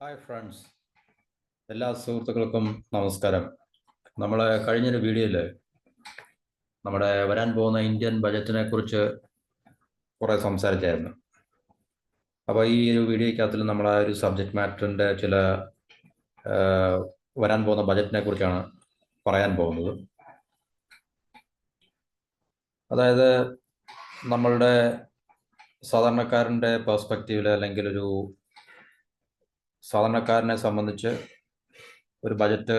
Hi friends, എല്ലാ സുഹൃത്തുക്കൾക്കും നമസ്കാരം. നമ്മൾ കഴിഞ്ഞൊരു വീഡിയോയിൽ നമ്മുടെ വരാൻ പോകുന്ന ഇന്ത്യൻ ബജറ്റിനെ കുറിച്ച് കുറേ സംസാരിച്ചായിരുന്നു. അപ്പോൾ ഈ ഒരു വീഡിയോയ്ക്കകത്തിൽ നമ്മൾ ആ ഒരു സബ്ജക്റ്റ് മാറ്ററിൻ്റെ ചില വരാൻ പോകുന്ന ബജറ്റിനെ കുറിച്ചാണ് പറയാൻ പോകുന്നത്. അതായത് നമ്മളുടെ സാധാരണക്കാരൻ്റെ പെർസ്പെക്റ്റീവിൽ, അല്ലെങ്കിൽ ഒരു സാധാരണക്കാരനെ സംബന്ധിച്ച് ഒരു ബജറ്റ്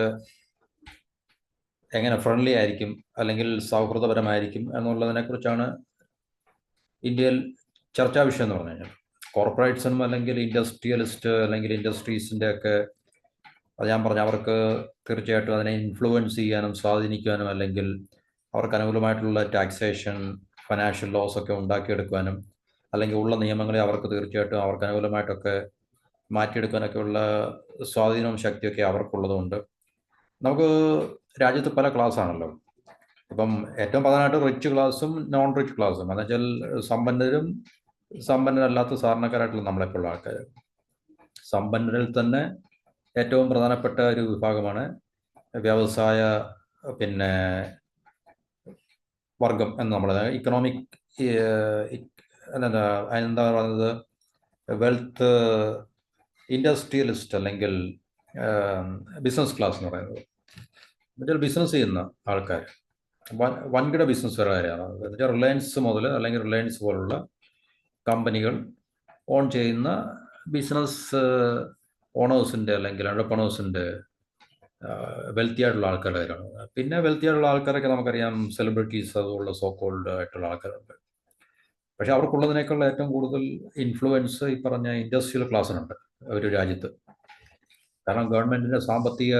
എങ്ങനെ ഫ്രണ്ട്ലി ആയിരിക്കും അല്ലെങ്കിൽ സൗഹൃദപരമായിരിക്കും എന്നുള്ളതിനെക്കുറിച്ചാണ് ഇന്ത്യയിൽ ചർച്ചാ വിഷയം എന്ന് പറഞ്ഞു കഴിഞ്ഞാൽ. കോർപ്പറേറ്റ്സും അല്ലെങ്കിൽ ഇൻഡസ്ട്രിയലിസ്റ്റ് അല്ലെങ്കിൽ ഇൻഡസ്ട്രീസിൻ്റെ ഒക്കെ അത് ഞാൻ പറഞ്ഞ അവർക്ക് തീർച്ചയായിട്ടും അതിനെ ഇൻഫ്ലുവൻസ് ചെയ്യാനും സ്വാധീനിക്കാനും, അല്ലെങ്കിൽ അവർക്ക് അനുകൂലമായിട്ടുള്ള ടാക്സേഷൻ, ഫിനാൻഷ്യൽ ലോസ് ഒക്കെ ഉണ്ടാക്കിയെടുക്കാനും, അല്ലെങ്കിൽ ഉള്ള നിയമങ്ങളെ അവർക്ക് തീർച്ചയായിട്ടും അവർക്ക് അനുകൂലമായിട്ടൊക്കെ മാറ്റിയെടുക്കാനൊക്കെയുള്ള സ്വാധീനവും ശക്തിയൊക്കെ അവർക്കുള്ളതുകൊണ്ട് നമുക്ക് രാജ്യത്ത് പല ക്ലാസ് ആണല്ലോ. ഇപ്പം ഏറ്റവും പ്രധാനമായിട്ട് റിച്ച് ക്ലാസ്സും നോൺ റിച്ച് ക്ലാസ്സും, എന്ന് വെച്ചാൽ സമ്പന്നരും സമ്പന്നരല്ലാത്ത സാധാരണക്കാരായിട്ടുള്ള നമ്മളെപ്പോലുള്ള ആൾക്കാർ. സമ്പന്നരിൽ തന്നെ ഏറ്റവും പ്രധാനപ്പെട്ട ഒരു വിഭാഗമാണ് വ്യവസായ വർഗം എന്ന് നമ്മൾ ഇക്കണോമിക് എന്താ പറയുന്നത്, വെൽത്ത് ഇൻഡസ്ട്രിയലിസ്റ്റ് അല്ലെങ്കിൽ ബിസിനസ് ക്ലാസ് എന്ന് പറയുന്നത്. എന്നുവെച്ചാൽ ബിസിനസ് ചെയ്യുന്ന ആൾക്കാർ, വൻകിട ബിസിനസ്സുകാരാണ്. എന്നുവെച്ചാൽ റിലയൻസ് മുതൽ, അല്ലെങ്കിൽ റിലയൻസ് പോലുള്ള കമ്പനികൾ ഓൺ ചെയ്യുന്ന ബിസിനസ് ഓണേഴ്സിൻ്റെ അല്ലെങ്കിൽ എൻ്റർപ്രണേഴ്സിൻ്റെ വെൽത്തി ആയിട്ടുള്ള ആൾക്കാരാണ്. പിന്നെ വെൽത്തി ആയിട്ടുള്ള ആൾക്കാരൊക്കെ നമുക്കറിയാം, സെലിബ്രിറ്റീസ്, അതുപോലുള്ള സോക്കോൾഡ് ആയിട്ടുള്ള ആൾക്കാരുണ്ട്. പക്ഷെ അവർക്കുള്ളതിനേക്കാൾ ഏറ്റവും കൂടുതൽ ഇൻഫ്ലുവൻസ് ഈ പറഞ്ഞ ഇൻഡസ്ട്രിയൽ ക്ലാസ്സിനുണ്ട് ഒരു രാജ്യത്ത്. കാരണം ഗവൺമെൻറ്റിൻ്റെ സാമ്പത്തിക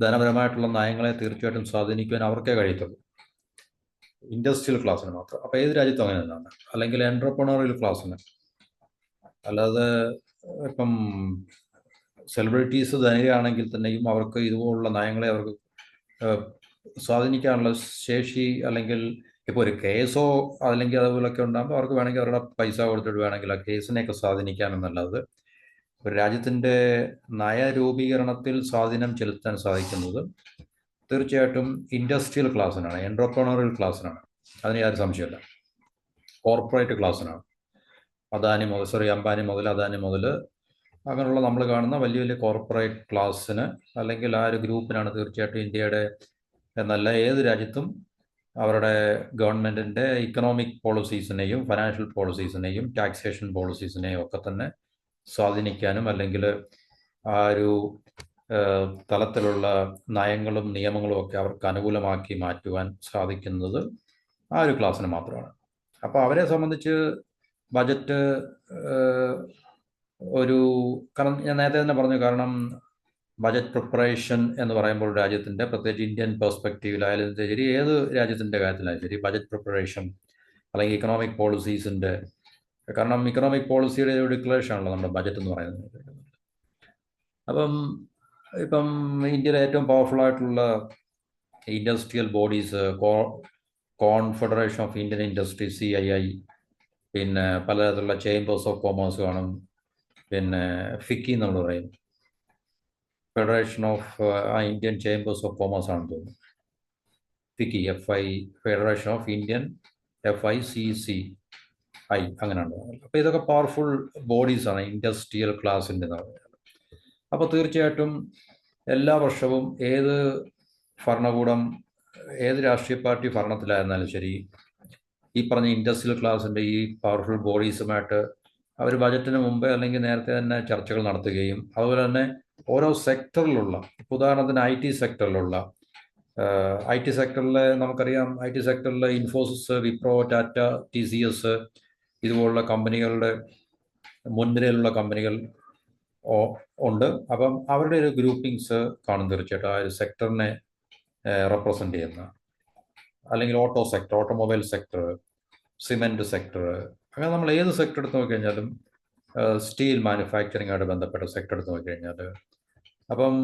ധനപരമായിട്ടുള്ള നയങ്ങളെ തീർച്ചയായിട്ടും സ്വാധീനിക്കുവാൻ അവർക്കേ കഴിയത്തുള്ളൂ, ഇൻഡസ്ട്രിയൽ ക്ലാസ്സിന് മാത്രം. അപ്പോൾ ഏത് രാജ്യത്തും അങ്ങനെ തന്നെയാണ്. അല്ലെങ്കിൽ എൻ്റർപ്രണറിയൽ ക്ലാസ്സിന്. അല്ലാതെ ഇപ്പം സെലിബ്രിറ്റീസ് ധനികരാണെങ്കിൽ തന്നെയും അവർക്ക് ഇതുപോലുള്ള നയങ്ങളെ അവർക്ക് സ്വാധീനിക്കാനുള്ള ശേഷി, അല്ലെങ്കിൽ ഇപ്പോൾ ഒരു കേസോ അല്ലെങ്കിൽ അതുപോലൊക്കെ ഉണ്ടാകുമ്പോൾ അവർക്ക് വേണമെങ്കിൽ അവരുടെ പൈസ കൊടുത്തിട്ട് വേണമെങ്കിൽ ആ കേസിനെയൊക്കെ സ്വാധീനിക്കാമെന്നല്ലാതെ ഒരു രാജ്യത്തിൻ്റെ നയരൂപീകരണത്തിൽ സ്വാധീനം ചെലുത്താൻ സാധിക്കുന്നത് തീർച്ചയായിട്ടും ഇൻഡസ്ട്രിയൽ ക്ലാസ്സിനാണ്, എൻ്റർപ്രണറിയൽ ക്ലാസ്സിനാണ്. അതിന് യാതൊരു സംശയമില്ല. കോർപ്പറേറ്റ് ക്ലാസ്സിനാണ്. അംബാനി മുതൽ അദാനി മുതൽ അങ്ങനെയുള്ള നമ്മൾ കാണുന്ന വലിയ വലിയ കോർപ്പറേറ്റ് ക്ലാസ്സിന്, അല്ലെങ്കിൽ ആ ഒരു ഗ്രൂപ്പിനാണ് തീർച്ചയായിട്ടും ഇന്ത്യയുടെ എന്നല്ല ഏത് രാജ്യത്തും അവരുടെ ഗവൺമെൻറ്റിൻ്റെ ഇക്കണോമിക് പോളിസീസിനെയും ഫിനാൻഷ്യൽ പോളിസീസിനെയും ടാക്സേഷൻ പോളിസീസിനെയും ഒക്കെ തന്നെ സ്വാധീനിക്കാനും, അല്ലെങ്കിൽ ആ ഒരു തലത്തിലുള്ള നയങ്ങളും നിയമങ്ങളും ഒക്കെ അവർക്ക് അനുകൂലമാക്കി മാറ്റുവാൻ സാധിക്കുന്നത് ആ ഒരു ക്ലാസ്സിന് മാത്രമാണ്. അപ്പോൾ അവരെ സംബന്ധിച്ച് ബജറ്റ് കാരണം ഞാൻ നേരത്തെ തന്നെ പറഞ്ഞു, കാരണം ബജറ്റ് പ്രിപ്പറേഷൻ എന്ന് പറയുമ്പോൾ രാജ്യത്തിൻ്റെ, പ്രത്യേകിച്ച് ഇന്ത്യൻ പെർസ്പെക്റ്റീവിലായാലും ശരി, ഏത് രാജ്യത്തിൻ്റെ കാര്യത്തിലായാലും ശരി, ബജറ്റ് പ്രിപ്പറേഷൻ അല്ലെങ്കിൽ ഇക്കണോമിക് പോളിസീസിൻ്റെ, കാരണം ഇക്കണോമിക് പോളിസിയുടെ ഒരു ഡിക്ലറേഷൻ ആണല്ലോ നമ്മുടെ ബജറ്റ് എന്ന് പറയുന്നത്. ഇപ്പം ഇന്ത്യയിലെ ഏറ്റവും പവർഫുൾ ആയിട്ടുള്ള industrial bodies, confederation of Indian industry CII, പിന്നെ പലതരത്തിലുള്ള ചേംബേഴ്സ് ഓഫ് കോമേഴ്സ് കാണും, പിന്നെ ഫിക്കി നമ്മൾ പറയും, federation of Indian chambers of commerce ആണെന്ന് തോന്നുന്നു, FICCI, federation of Indian FICCI, അങ്ങനെയുണ്ട്. അപ്പോൾ ഇതൊക്കെ പവർഫുൾ ബോഡീസാണ് ഇൻഡസ്ട്രിയൽ ക്ലാസിൻ്റെ. അപ്പോൾ തീർച്ചയായിട്ടും എല്ലാ വർഷവും ഏത് ഭരണകൂടം, ഏത് രാഷ്ട്രീയ പാർട്ടി ഭരണത്തിലായിരുന്നാലും ശരി, ഈ പറഞ്ഞ ഇൻഡസ്ട്രിയൽ ക്ലാസിൻ്റെ ഈ പവർഫുൾ ബോഡീസുമായിട്ട് അവർ ബജറ്റിന് മുമ്പേ അല്ലെങ്കിൽ നേരത്തെ തന്നെ ചർച്ചകൾ നടത്തുകയും, അതുപോലെ തന്നെ ഓരോ സെക്ടറിലുള്ള, ഉദാഹരണത്തിന് IT സെക്ടറിലുള്ള, IT സെക്ടറിൽ നമുക്കറിയാം, IT സെക്ടറിൽ ഇൻഫോസിസ്, വിപ്രോ, ടാറ്റ, TCS ഇതുപോലുള്ള കമ്പനികളുടെ മുൻനിരയിലുള്ള കമ്പനികൾ ഉണ്ട്. അപ്പം അവരുടെ ഒരു ഗ്രൂപ്പിങ്സ് കാണും തീർച്ചയായിട്ടും ആ ഒരു സെക്ടറിനെ റെപ്രസെൻ്റ് ചെയ്യുന്ന. അല്ലെങ്കിൽ ഓട്ടോമൊബൈൽ സെക്ടർ, സിമെൻറ്റ് സെക്ടർ, അങ്ങനെ നമ്മൾ ഏത് സെക്ടർ എടുത്ത് നോക്കിക്കഴിഞ്ഞാലും, സ്റ്റീൽ മാനുഫാക്ചറിംഗ് ആയിട്ട് ബന്ധപ്പെട്ട സെക്ടർ എടുത്ത് നോക്കിക്കഴിഞ്ഞാൽ, അപ്പം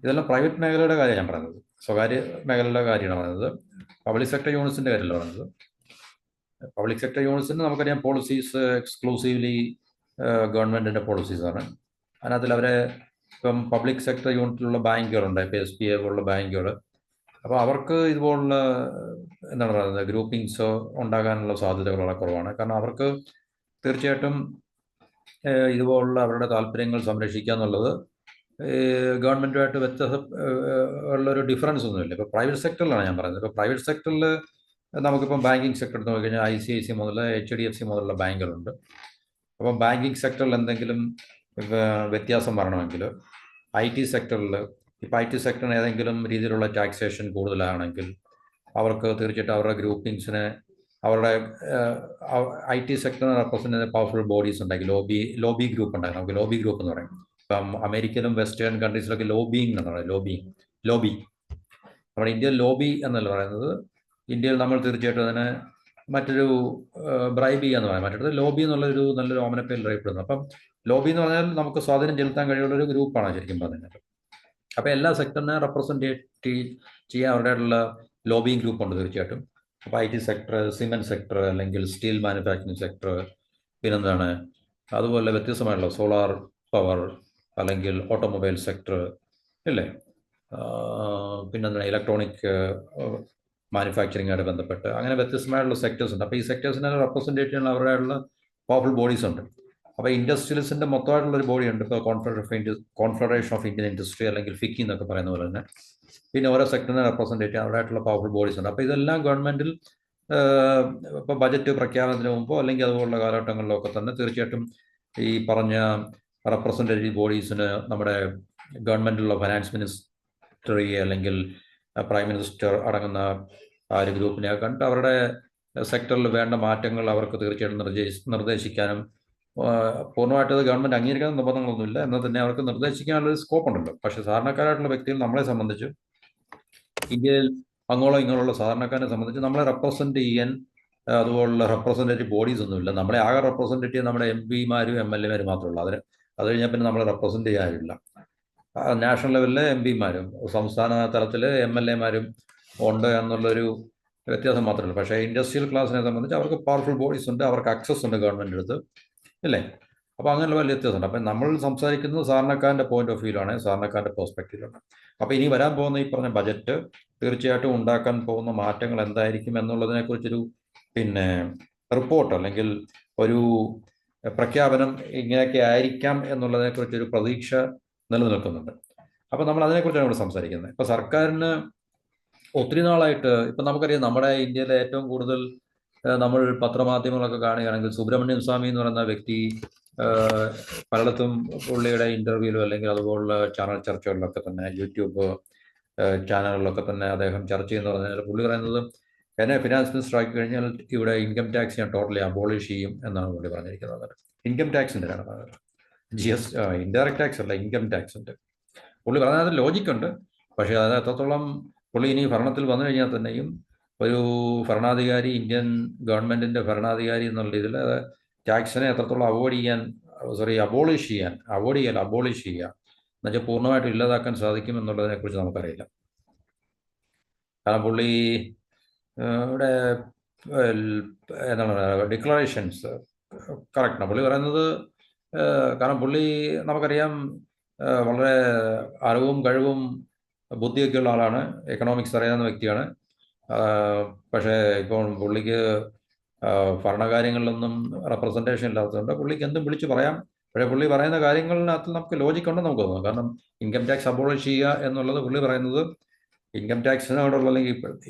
ഇതെല്ലാം പ്രൈവറ്റ് മേഖലയുടെ കാര്യമാണ് ഞാൻ പറയുന്നത്, സ്വകാര്യ മേഖലയുടെ കാര്യമാണ് പറയുന്നത്. പബ്ലിക് സെക്ടർ യൂണിറ്റ്സിൻ്റെ കാര്യമല്ല പറയുന്നത്. പബ്ലിക് സെക്ടർ യൂണിറ്റ്സിന് നമുക്കറിയാം പോളിസീസ് എക്സ്ക്ലൂസീവ്ലി ഗവൺമെൻറ്റിൻ്റെ പോളിസീസാണ്. അതിനകത്തിൽ അവരെ ഇപ്പം പബ്ലിക് സെക്ടർ യൂണിറ്റിലുള്ള ബാങ്കുകളുണ്ട്, ഇപ്പോൾ SBI പോലുള്ള ബാങ്കുകൾ. അപ്പോൾ അവർക്ക് ഇതുപോലുള്ള എന്താണ് പറയുന്നത് ഗ്രൂപ്പിങ്സ് ഉണ്ടാകാനുള്ള സാധ്യതകൾ വളരെ കുറവാണ്. കാരണം അവർക്ക് തീർച്ചയായിട്ടും ഇതുപോലുള്ള അവരുടെ താല്പര്യങ്ങൾ സംരക്ഷിക്കുക എന്നുള്ളത് ഗവൺമെൻറ്റുമായിട്ട് വ്യത്യസ്ത ഉള്ളൊരു ഡിഫറൻസ് ഒന്നുമില്ല. ഇപ്പോൾ പ്രൈവറ്റ് സെക്ടറിലാണ് ഞാൻ പറയുന്നത്. ഇപ്പോൾ പ്രൈവറ്റ് സെക്ടറിൽ നമുക്കിപ്പം ബാങ്കിങ് സെക്ടർ എടുത്ത് നോക്കിക്കഴിഞ്ഞാൽ ICICI മുതൽ HDFC മുതലുള്ള ബാങ്കുകളുണ്ട്. അപ്പം ബാങ്കിങ് സെക്ടറിൽ എന്തെങ്കിലും വ്യത്യാസം വരണമെങ്കിൽ IT സെക്ടറിൽ, ഇപ്പോൾ IT സെക്ടറിന് ഏതെങ്കിലും രീതിയിലുള്ള ടാക്സേഷൻ കൂടുതലാണെങ്കിൽ അവർക്ക് തീർച്ചയായിട്ടും അവരുടെ ഗ്രൂപ്പിങ്സിനെ അവരുടെ IT സെക്ടറിനെ റെപ്രസെൻ്റ് ചെയ്യുന്ന പവർഫുൾ ബോഡീസ് ഉണ്ടാക്കി ലോബി ഗ്രൂപ്പ് ഉണ്ടാക്കി. നമുക്ക് ലോബി ഗ്രൂപ്പ് എന്ന് പറയും. ഇപ്പം അമേരിക്കയിലും വെസ്റ്റേൺ കൺട്രീസിലൊക്കെ ലോബിങ് എന്ന് പറയുന്നത് ലോബി. നമ്മുടെ ഇന്ത്യയിൽ ലോബി എന്നല്ല പറയുന്നത്. ഇന്ത്യയിൽ നമ്മൾ തീർച്ചയായിട്ടും അതിനെ മറ്റൊരു ബ്രൈബ് ചെയ്യാന്ന് പറയാം. മറ്റൊരു ലോബി എന്നുള്ളൊരു നല്ലൊരു ഓമനപ്പേരിൽ അറിയപ്പെടുന്നു. അപ്പം ലോബി എന്ന് പറഞ്ഞാൽ നമുക്ക് സ്വാധീനം ചെലുത്താൻ കഴിയുള്ളൊരു ഗ്രൂപ്പാണ് ശരിക്കും പറഞ്ഞാൽ. അപ്പോൾ എല്ലാ സെക്ടറിനെ റെപ്രസെൻറ്റ് ചെയ്യാൻ അവരുടെയുള്ള ലോബിങ് ഗ്രൂപ്പുണ്ട് തീർച്ചയായിട്ടും. അപ്പോൾ IT സെക്ടർ, സിമെൻറ്റ് സെക്ടർ, അല്ലെങ്കിൽ സ്റ്റീൽ മാനുഫാക്ചറിങ് സെക്ടർ, പിന്നെന്താണ് അതുപോലെ വ്യത്യസ്തമായിട്ടുള്ള സോളാർ പവർ, അല്ലെങ്കിൽ ഓട്ടോമൊബൈൽ സെക്ടർ ഇല്ലേ, പിന്നെന്താണ് ഇലക്ട്രോണിക് മാനുഫാക്ചറിങ്ങായിട്ട് ബന്ധപ്പെട്ട് അങ്ങനെ വ്യത്യസ്തമായിട്ടുള്ള സെക്ടേഴ്സ് ഉണ്ട്. അപ്പോൾ ഈ സെക്ടേഴ്സിനെ റെപ്രസെൻറ്റ് ചെയ്യാനുള്ള അവരുടെയുള്ള പവർഫുൾ ബോഡീസ് ഉണ്ട്. അപ്പോൾ ഇൻഡസ്ട്രിയലിസ്റ്റിൻ്റെ മൊത്തമായിട്ടുള്ളൊരു ബോഡി ഉണ്ട്. ഇപ്പോൾ കോൺഫെഡറേഷൻ ഓഫ് ഇന്ത്യൻ ഇൻഡസ്ട്രി, അല്ലെങ്കിൽ FICCI എന്നൊക്കെ പറയുന്ന പോലെ തന്നെ. പിന്നെ ഓരോ സെക്ടറിനെ റെപ്രസെൻറ്റ് ചെയ്യാൻ അവരുടെയായിട്ടുള്ള പവർഫുൾ ബോഡീസ് ഉണ്ട്. അപ്പോൾ ഇതെല്ലാം ഗവൺമെൻറ്റിൽ ഇപ്പോൾ ബജറ്റ് പ്രഖ്യാപനത്തിന് മുമ്പോ അല്ലെങ്കിൽ അതുപോലുള്ള കാലഘട്ടങ്ങളിലൊക്കെ തന്നെ തീർച്ചയായിട്ടും ഈ പറഞ്ഞ റെപ്രസെൻറ്റേറ്റീവ് ബോഡീസിന് നമ്മുടെ ഗവൺമെൻറ്റിലുള്ള ഫൈനാൻസ് മിനിസ്റ്ററി അല്ലെങ്കിൽ പ്രൈം മിനിസ്റ്റർ അടങ്ങുന്ന ആ ഒരു ഗ്രൂപ്പിനെ കണ്ട് അവരുടെ സെക്ടറിൽ വേണ്ട മാറ്റങ്ങൾ അവർക്ക് തീർച്ചയായിട്ടും നിർദ്ദേശിക്കാനും പൂർണ്ണമായിട്ട് ഗവൺമെൻറ് അംഗീകരിക്കുന്ന നിർബന്ധങ്ങളൊന്നുമില്ല. എന്നാൽ തന്നെ അവർക്ക് നിർദ്ദേശിക്കാനുള്ളൊരു സ്കോപ്പ് ഉണ്ടല്ലോ. പക്ഷേ സാധാരണക്കാരായിട്ടുള്ള വ്യക്തികൾ നമ്മളെ സംബന്ധിച്ച്, ഇന്ത്യയിൽ അങ്ങോളം ഇങ്ങോട്ടുള്ള സാധാരണക്കാരെ സംബന്ധിച്ച് നമ്മളെ റെപ്രസെൻറ്റ് ചെയ്യാൻ അതുപോലുള്ള റെപ്രസെൻറ്റേറ്റീവ് ബോഡീസ് ഒന്നുമില്ല. നമ്മളെ ആകെ റെപ്രസെൻറ്റ് ചെയ്യാൻ നമ്മുടെ MPമാരും MLAമാരും മാത്രമേ ഉള്ളൂ. അത് കഴിഞ്ഞാൽ പിന്നെ നമ്മളെ റെപ്രസെൻറ്റ് ചെയ്യാനില്ല. നാഷണൽ ലെവലിലെ MPമാരും സംസ്ഥാന തലത്തിൽ MLAമാരും ഉണ്ട് എന്നുള്ളൊരു വ്യത്യാസം മാത്രമേ ഉള്ളൂ. പക്ഷേ ഇൻഡസ്ട്രിയൽ ക്ലാസ്സിനെ സംബന്ധിച്ച് അവർക്ക് പവർഫുൾ ബോഡീസ് ഉണ്ട്, അവർക്ക് ആക്സസ് ഉണ്ട് ഗവൺമെൻറ് അടുത്ത് അല്ലേ. അപ്പോൾ അങ്ങനെയുള്ള വലിയ വ്യത്യാസമുണ്ട്. അപ്പം നമ്മൾ സംസാരിക്കുന്നത് സാധാരണക്കാരൻ്റെ പോയിന്റ് ഓഫ് വ്യൂയിലാണ്, സാധാരണക്കാരൻ്റെ പെർസ്പെക്റ്റീവിലാണ്. അപ്പോൾ ഇനി വരാൻ പോകുന്ന ഈ പറഞ്ഞ ബജറ്റ് തീർച്ചയായിട്ടും ഉണ്ടാക്കാൻ പോകുന്ന മാറ്റങ്ങൾ എന്തായിരിക്കും എന്നുള്ളതിനെക്കുറിച്ചൊരു റിപ്പോർട്ട് അല്ലെങ്കിൽ ഒരു പ്രഖ്യാപനം ഇങ്ങനെയൊക്കെ ആയിരിക്കാം എന്നുള്ളതിനെക്കുറിച്ചൊരു പ്രതീക്ഷ നിലനിൽക്കുന്നുണ്ട്. അപ്പോൾ നമ്മൾ അതിനെക്കുറിച്ചാണ് ഇവിടെ സംസാരിക്കുന്നത്. ഇപ്പോൾ സർക്കാരിന് ഒത്തിരി നാളായിട്ട് ഇപ്പം നമുക്കറിയാം, നമ്മുടെ ഇന്ത്യയിലെ ഏറ്റവും കൂടുതൽ നമ്മൾ പത്രമാധ്യമങ്ങളൊക്കെ കാണുകയാണെങ്കിൽ സുബ്രഹ്മണ്യം സ്വാമി എന്ന് പറയുന്ന വ്യക്തി പലയിടത്തും പുള്ളിയുടെ ഇൻ്റർവ്യൂവിലും അല്ലെങ്കിൽ അതുപോലുള്ള ചാനൽ ചർച്ചകളിലൊക്കെ തന്നെ, യൂട്യൂബ് ചാനലുകളിലൊക്കെ തന്നെ അദ്ദേഹം ചർച്ച ചെയ്യുന്ന പറഞ്ഞാൽ പുള്ളി പറയുന്നത്, എന്നെ ഫിനാൻസ് മിനിസ്റ്റർ ആക്കി കഴിഞ്ഞാൽ ഇവിടെ ഇൻകം ടാക്സ് ഞാൻ ടോട്ടലി അബോളിഷ് ചെയ്യും എന്നാണ് പുള്ളി പറഞ്ഞിരിക്കുന്നത്. ഇൻകം ടാക്സിൻ്റെ ആണ് പറയുന്നത്, ഇൻഡയറക്റ്റ് ടാക്സ് അല്ല, ഇൻകം ടാക്സിൻ്റെ. പുള്ളി പറഞ്ഞതിന് ലോജിക്കുണ്ട്. പക്ഷേ അത് എത്രത്തോളം പുള്ളി ഇനി ഭരണത്തിൽ വന്നു കഴിഞ്ഞാൽ തന്നെയും ഒരു ഭരണാധികാരി, ഇന്ത്യൻ ഗവൺമെൻറ്റിൻ്റെ ഭരണാധികാരി എന്നുള്ള രീതിയിൽ ടാക്സിനെ എത്രത്തോളം അബോളിഷ് ചെയ്യുക എന്നുവെച്ചാൽ പൂർണ്ണമായിട്ടും ഇല്ലാതാക്കാൻ സാധിക്കും എന്നുള്ളതിനെക്കുറിച്ച് നമുക്കറിയില്ല. കാരണം പുള്ളി ഇവിടെ എന്താണ് ഡിക്ലറേഷൻസ് കറക്റ്റാണ് പുള്ളി പറയുന്നത്. കാരണം പുള്ളി നമുക്കറിയാം വളരെ അറിവും കഴിവും ബുദ്ധിയൊക്കെയുള്ള ആളാണ്, എക്കണോമിക്സ് അറിയാവുന്ന വ്യക്തിയാണ്. പക്ഷേ ഇപ്പോൾ പുള്ളിക്ക് ഭരണകാര്യങ്ങളിലൊന്നും റെപ്രസെൻറ്റേഷൻ ഇല്ലാത്തതുകൊണ്ട് പുള്ളിക്ക് എന്തും വിളിച്ച് പറയാം. പക്ഷേ പുള്ളി പറയുന്ന കാര്യങ്ങളിനകത്ത് നമുക്ക് ലോജിക്കുണ്ടെന്ന് നമുക്ക് തോന്നുന്നു. കാരണം ഇൻകം ടാക്സ് അബോളിഷ് ചെയ്യുക എന്നുള്ളത് പുള്ളി പറയുന്നത് ഇൻകം ടാക്സിനോടുള്ള അല്ലെങ്കിൽ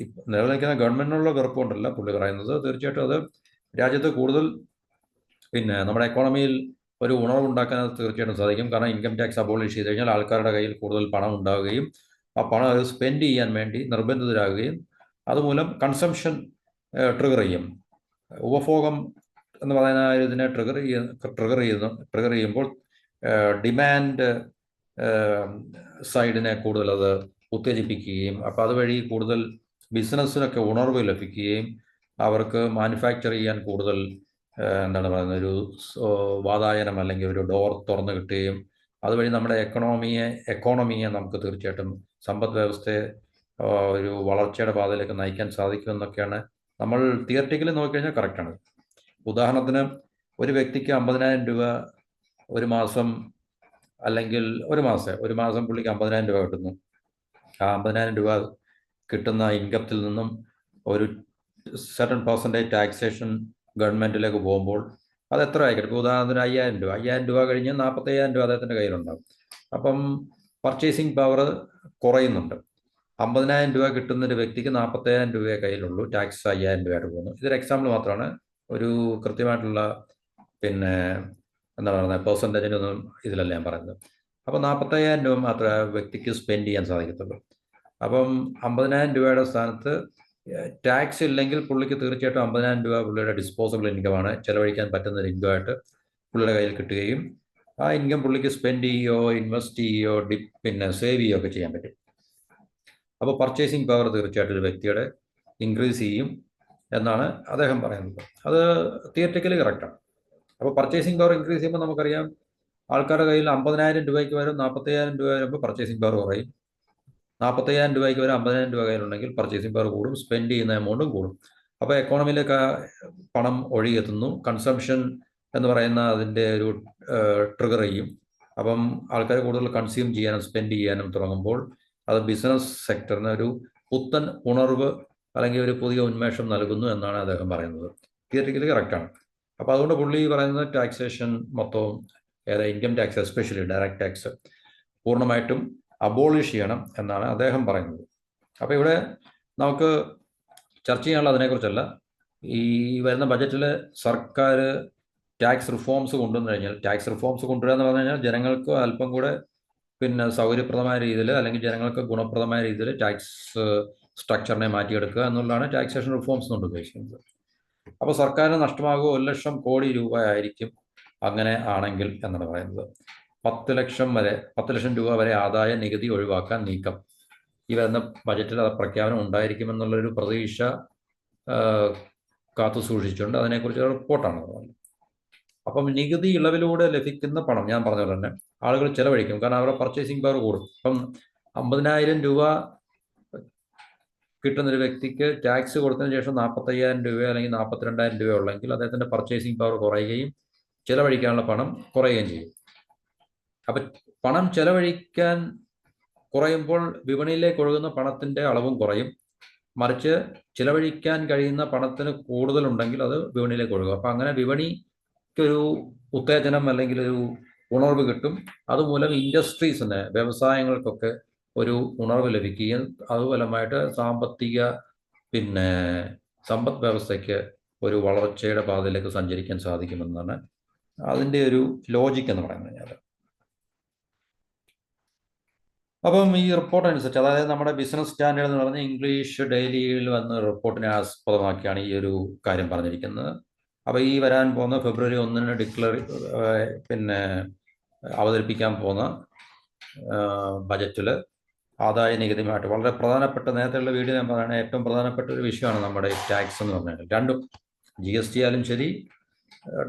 നിലനിൽക്കുന്ന ഗവൺമെൻറ്റിനുള്ള വെറുപ്പുകൊണ്ടല്ല പുള്ളി പറയുന്നത്. തീർച്ചയായിട്ടും അത് രാജ്യത്ത് കൂടുതൽ നമ്മുടെ എക്കോണമിയിൽ ഒരു ഉണർവുണ്ടാക്കാൻ അത് തീർച്ചയായിട്ടും സാധിക്കും. കാരണം ഇൻകം ടാക്സ് അബോളിഷ് ചെയ്ത് കഴിഞ്ഞാൽ ആൾക്കാരുടെ കയ്യിൽ കൂടുതൽ പണം ഉണ്ടാവുകയും ആ പണം അത് സ്പെൻഡ് ചെയ്യാൻ വേണ്ടി നിർബന്ധിതരാകുകയും അതുമൂലം കൺസംഷൻ ട്രിഗർ ചെയ്യും. ഉപഭോഗം എന്ന് പറയുന്ന ഇതിനെ ട്രിഗർ ചെയ്യുമ്പോൾ ഡിമാൻഡ് സൈഡിനെ കൂടുതൽ അത് ഉത്തേജിപ്പിക്കുകയും അപ്പോൾ അതുവഴി കൂടുതൽ ബിസിനസ്സിനൊക്കെ ഉണർവ് ലഭിക്കുകയും അവർക്ക് മാനുഫാക്ചർ ചെയ്യാൻ കൂടുതൽ എന്താണ് പറയുന്നത് ഒരു വാതായനം അല്ലെങ്കിൽ ഒരു ഡോർ തുറന്നു കിട്ടുകയും അതുവഴി നമ്മുടെ എക്കോണമിയെ നമുക്ക് തീർച്ചയായിട്ടും സമ്പദ് വ്യവസ്ഥയെ ഒരു വളർച്ചയുടെ പാതയിലേക്ക് നയിക്കാൻ സാധിക്കുമെന്നൊക്കെയാണ് നമ്മൾ തിയററ്റിക്കലി നോക്കിക്കഴിഞ്ഞാൽ കറക്റ്റാണ്. ഉദാഹരണത്തിന് ഒരു വ്യക്തിക്ക് 50,000 രൂപ ഒരു മാസം അല്ലെങ്കിൽ ഒരു മാസം പുള്ളിക്ക് 50,000 രൂപ കിട്ടുന്നു. ആ 50,000 രൂപ കിട്ടുന്ന ഇൻകത്തിൽ നിന്നും ഒരു സർട്ടൺ പെർസെൻറ്റേജ് ടാക്സേഷൻ ഗവൺമെൻറ്റിലേക്ക് പോകുമ്പോൾ അത് എത്ര ആയിക്കട്ടെ, ഇപ്പോൾ ഉദാഹരണത്തിന് 5,000 രൂപ കഴിഞ്ഞ് 45,000 രൂപ അദ്ദേഹത്തിൻ്റെ കയ്യിലുണ്ടാകും. അപ്പം പർച്ചേസിങ് പവർ കുറയുന്നുണ്ട്. 50,000 രൂപ കിട്ടുന്ന ഒരു വ്യക്തിക്ക് 45,000 രൂപയെ കയ്യിലുള്ളൂ, ടാക്സ് 5,000 രൂപയായിട്ട് പോകുന്നു. ഇതൊരു എക്സാമ്പിൾ മാത്രമാണ്, ഒരു കൃത്യമായിട്ടുള്ള പിന്നെ എന്താ പറയുന്നത് പെർസെൻറ്റേജിനൊന്നും ഇതിലല്ല ഞാൻ പറയുന്നത്. അപ്പോൾ 45,000 രൂപ മാത്രമേ ആ വ്യക്തിക്ക് സ്പെൻഡ് ചെയ്യാൻ സാധിക്കത്തുള്ളൂ. അപ്പം 50,000 രൂപയുടെ സ്ഥാനത്ത് ടാക്സ് ഇല്ലെങ്കിൽ പുള്ളിക്ക് തീർച്ചയായിട്ടും 50,000 രൂപ പുള്ളിയുടെ ഡിസ്പോസിബിൾ ഇൻകമാണ്, ചെലവഴിക്കാൻ പറ്റുന്ന ഒരു ഇൻകമായിട്ട് പുള്ളിയുടെ കയ്യിൽ കിട്ടുകയും ആ ഇൻകം പുള്ളിക്ക് സ്പെൻഡ് ചെയ്യുകയോ ഇൻവെസ്റ്റ് ചെയ്യുകയോ പിന്നെ സേവ് ചെയ്യുകയോ ഒക്കെ ചെയ്യാൻ പറ്റും. അപ്പോൾ പർച്ചേസിങ് പവർ തീർച്ചയായിട്ടും ഒരു വ്യക്തിയുടെ ഇൻക്രീസ് ചെയ്യും എന്നാണ് അദ്ദേഹം പറയുന്നത്. അത് തിയററ്റിക്കലി കറക്റ്റാണ്. അപ്പോൾ പർച്ചേസിങ് പവർ ഇൻക്രീസ് ചെയ്യുമ്പോൾ നമുക്കറിയാം ആൾക്കാരുടെ കയ്യിൽ 50,000 രൂപയ്ക്ക് വരും 45,000 രൂപ വരുമ്പോൾ പർച്ചേസിങ് പവർ കുറയും. 45,000 രൂപയ്ക്ക് വരെ 50,000 രൂപ കയ്യിലുണ്ടെങ്കിൽ പർച്ചേസിംഗ് പവർ കൂടും, സ്പെൻഡ് ചെയ്യുന്ന എമൗണ്ടും കൂടും. അപ്പോൾ എക്കോണമിയിലേക്ക് പണം ഒഴുകിയെത്തുന്നു. കൺസംഷൻ എന്ന് പറയുന്ന അതിൻ്റെ ഒരു ട്രിഗർ ചെയ്യും. അപ്പം ആൾക്കാർ കൂടുതൽ കൺസ്യൂം ചെയ്യാനും സ്പെൻഡ് ചെയ്യാനും തുടങ്ങുമ്പോൾ അത് ബിസിനസ് സെക്ടറിന് ഒരു പുത്തൻ ഉണർവ് അല്ലെങ്കിൽ ഒരു പുതിയ ഉന്മേഷം നൽകുന്നു എന്നാണ് അദ്ദേഹം പറയുന്നത്. തിയററ്റിക്കലി കറക്റ്റാണ്. അപ്പോൾ അതുകൊണ്ട് പുള്ളി പറയുന്നത് ടാക്സേഷൻ മൊത്തവും income tax especially direct tax പൂർണ്ണമായിട്ടും അബോളിഷ് ചെയ്യണം എന്നാണ് അദ്ദേഹം പറയുന്നത്. അപ്പോൾ ഇവിടെ നമുക്ക് ചർച്ച ചെയ്യാനുള്ള അതിനെക്കുറിച്ചല്ല. ഈ വരുന്ന ബജറ്റിൽ സർക്കാർ ടാക്സ് റിഫോംസ് കൊണ്ടുവന്നു കഴിഞ്ഞാൽ, ടാക്സ് റിഫോംസ് കൊണ്ടുവരിക എന്ന് പറഞ്ഞു കഴിഞ്ഞാൽ ജനങ്ങൾക്ക് അല്പം കൂടെ പിന്നെ സൗകര്യപ്രദമായ രീതിയിൽ അല്ലെങ്കിൽ ജനങ്ങൾക്ക് ഗുണപ്രദമായ രീതിയിൽ ടാക്സ് സ്ട്രക്ചറിനെ മാറ്റിയെടുക്കുക എന്നുള്ളതാണ് ടാക്സേഷൻ റിഫോംസ് കൊണ്ട് ഉദ്ദേശിക്കുന്നത്. അപ്പോൾ സർക്കാരിന് നഷ്ടമാകുക 1 ലക്ഷം കോടി രൂപ ആയിരിക്കും അങ്ങനെ ആണെങ്കിൽ എന്നാണ് പറയുന്നത്. 10 ലക്ഷം രൂപ വരെ ആദായ നികുതി ഒഴിവാക്കാൻ നീക്കം. ഈ വരുന്ന ബജറ്റിൽ അത് പ്രഖ്യാപനം ഉണ്ടായിരിക്കുമെന്നുള്ളൊരു പ്രതീക്ഷ കാത്തു സൂക്ഷിച്ചുകൊണ്ട് അതിനെക്കുറിച്ച് റിപ്പോർട്ടാണ് പറഞ്ഞത്. അപ്പം നികുതി ഇളവിലൂടെ ലഭിക്കുന്ന പണം ഞാൻ പറഞ്ഞ പോലെ തന്നെ ആളുകൾ ചെലവഴിക്കും, കാരണം അവരുടെ പർച്ചേസിംഗ് പവർ കൂടും. ഇപ്പം 50,000 രൂപ കിട്ടുന്നൊരു വ്യക്തിക്ക് ടാക്സ് കൊടുത്തതിന് ശേഷം 45,000 രൂപ അല്ലെങ്കിൽ 42,000 രൂപ ഉള്ളെങ്കിൽ അദ്ദേഹത്തിൻ്റെ പർച്ചേസിംഗ് പവർ കുറയുകയും ചെലവഴിക്കാനുള്ള പണം കുറയുകയും ചെയ്യും. അപ്പം പണം ചെലവഴിക്കാൻ കുറയുമ്പോൾ വിപണിയിലേക്ക് ഒഴുകുന്ന പണത്തിൻ്റെ അളവും കുറയും. മറിച്ച് ചിലവഴിക്കാൻ കഴിയുന്ന പണത്തിന് കൂടുതലുണ്ടെങ്കിൽ അത് വിപണിയിലേക്ക് ഒഴുകും. അപ്പം അങ്ങനെ വിപണിക്കൊരു ഉത്തേജനം അല്ലെങ്കിൽ ഒരു ഉണർവ് കിട്ടും. അതുമൂലം ഇൻഡസ്ട്രീസിന്, വ്യവസായങ്ങൾക്കൊക്കെ ഒരു ഉണർവ് ലഭിക്കുകയും അതുഫലമായിട്ട് പിന്നെ സമ്പദ് വ്യവസ്ഥയ്ക്ക് ഒരു വളർച്ചയുടെ പാതയിലേക്ക് സഞ്ചരിക്കാൻ സാധിക്കുമെന്നാണ് അതിൻ്റെ ഒരു ലോജിക്ക് എന്ന് പറയുന്നത്. അപ്പം ഈ റിപ്പോർട്ട് അനുസരിച്ച്, അതായത് നമ്മുടെ ബിസിനസ് സ്റ്റാൻഡേർഡ് എന്ന് പറഞ്ഞ ഇംഗ്ലീഷ് ഡെയിലിയിൽ വന്ന റിപ്പോർട്ടിനെ ആസ്പദമാക്കിയാണ് ഈ ഒരു കാര്യം പറഞ്ഞിരിക്കുന്നത്. അപ്പോൾ ഈ വരാൻ പോകുന്ന ഫെബ്രുവരി 1 പിന്നെ അവതരിപ്പിക്കാൻ പോകുന്ന ബജറ്റിൽ ആദായ നികുതിയുമായിട്ട് വളരെ പ്രധാനപ്പെട്ട, നേരത്തെയുള്ള വീഡിയോ ഞാൻ പറയുന്നത് ഏറ്റവും പ്രധാനപ്പെട്ട ഒരു വിഷയമാണ് നമ്മുടെ ടാക്സ് എന്ന് പറഞ്ഞാൽ. രണ്ടും GST ആയാലും ശരി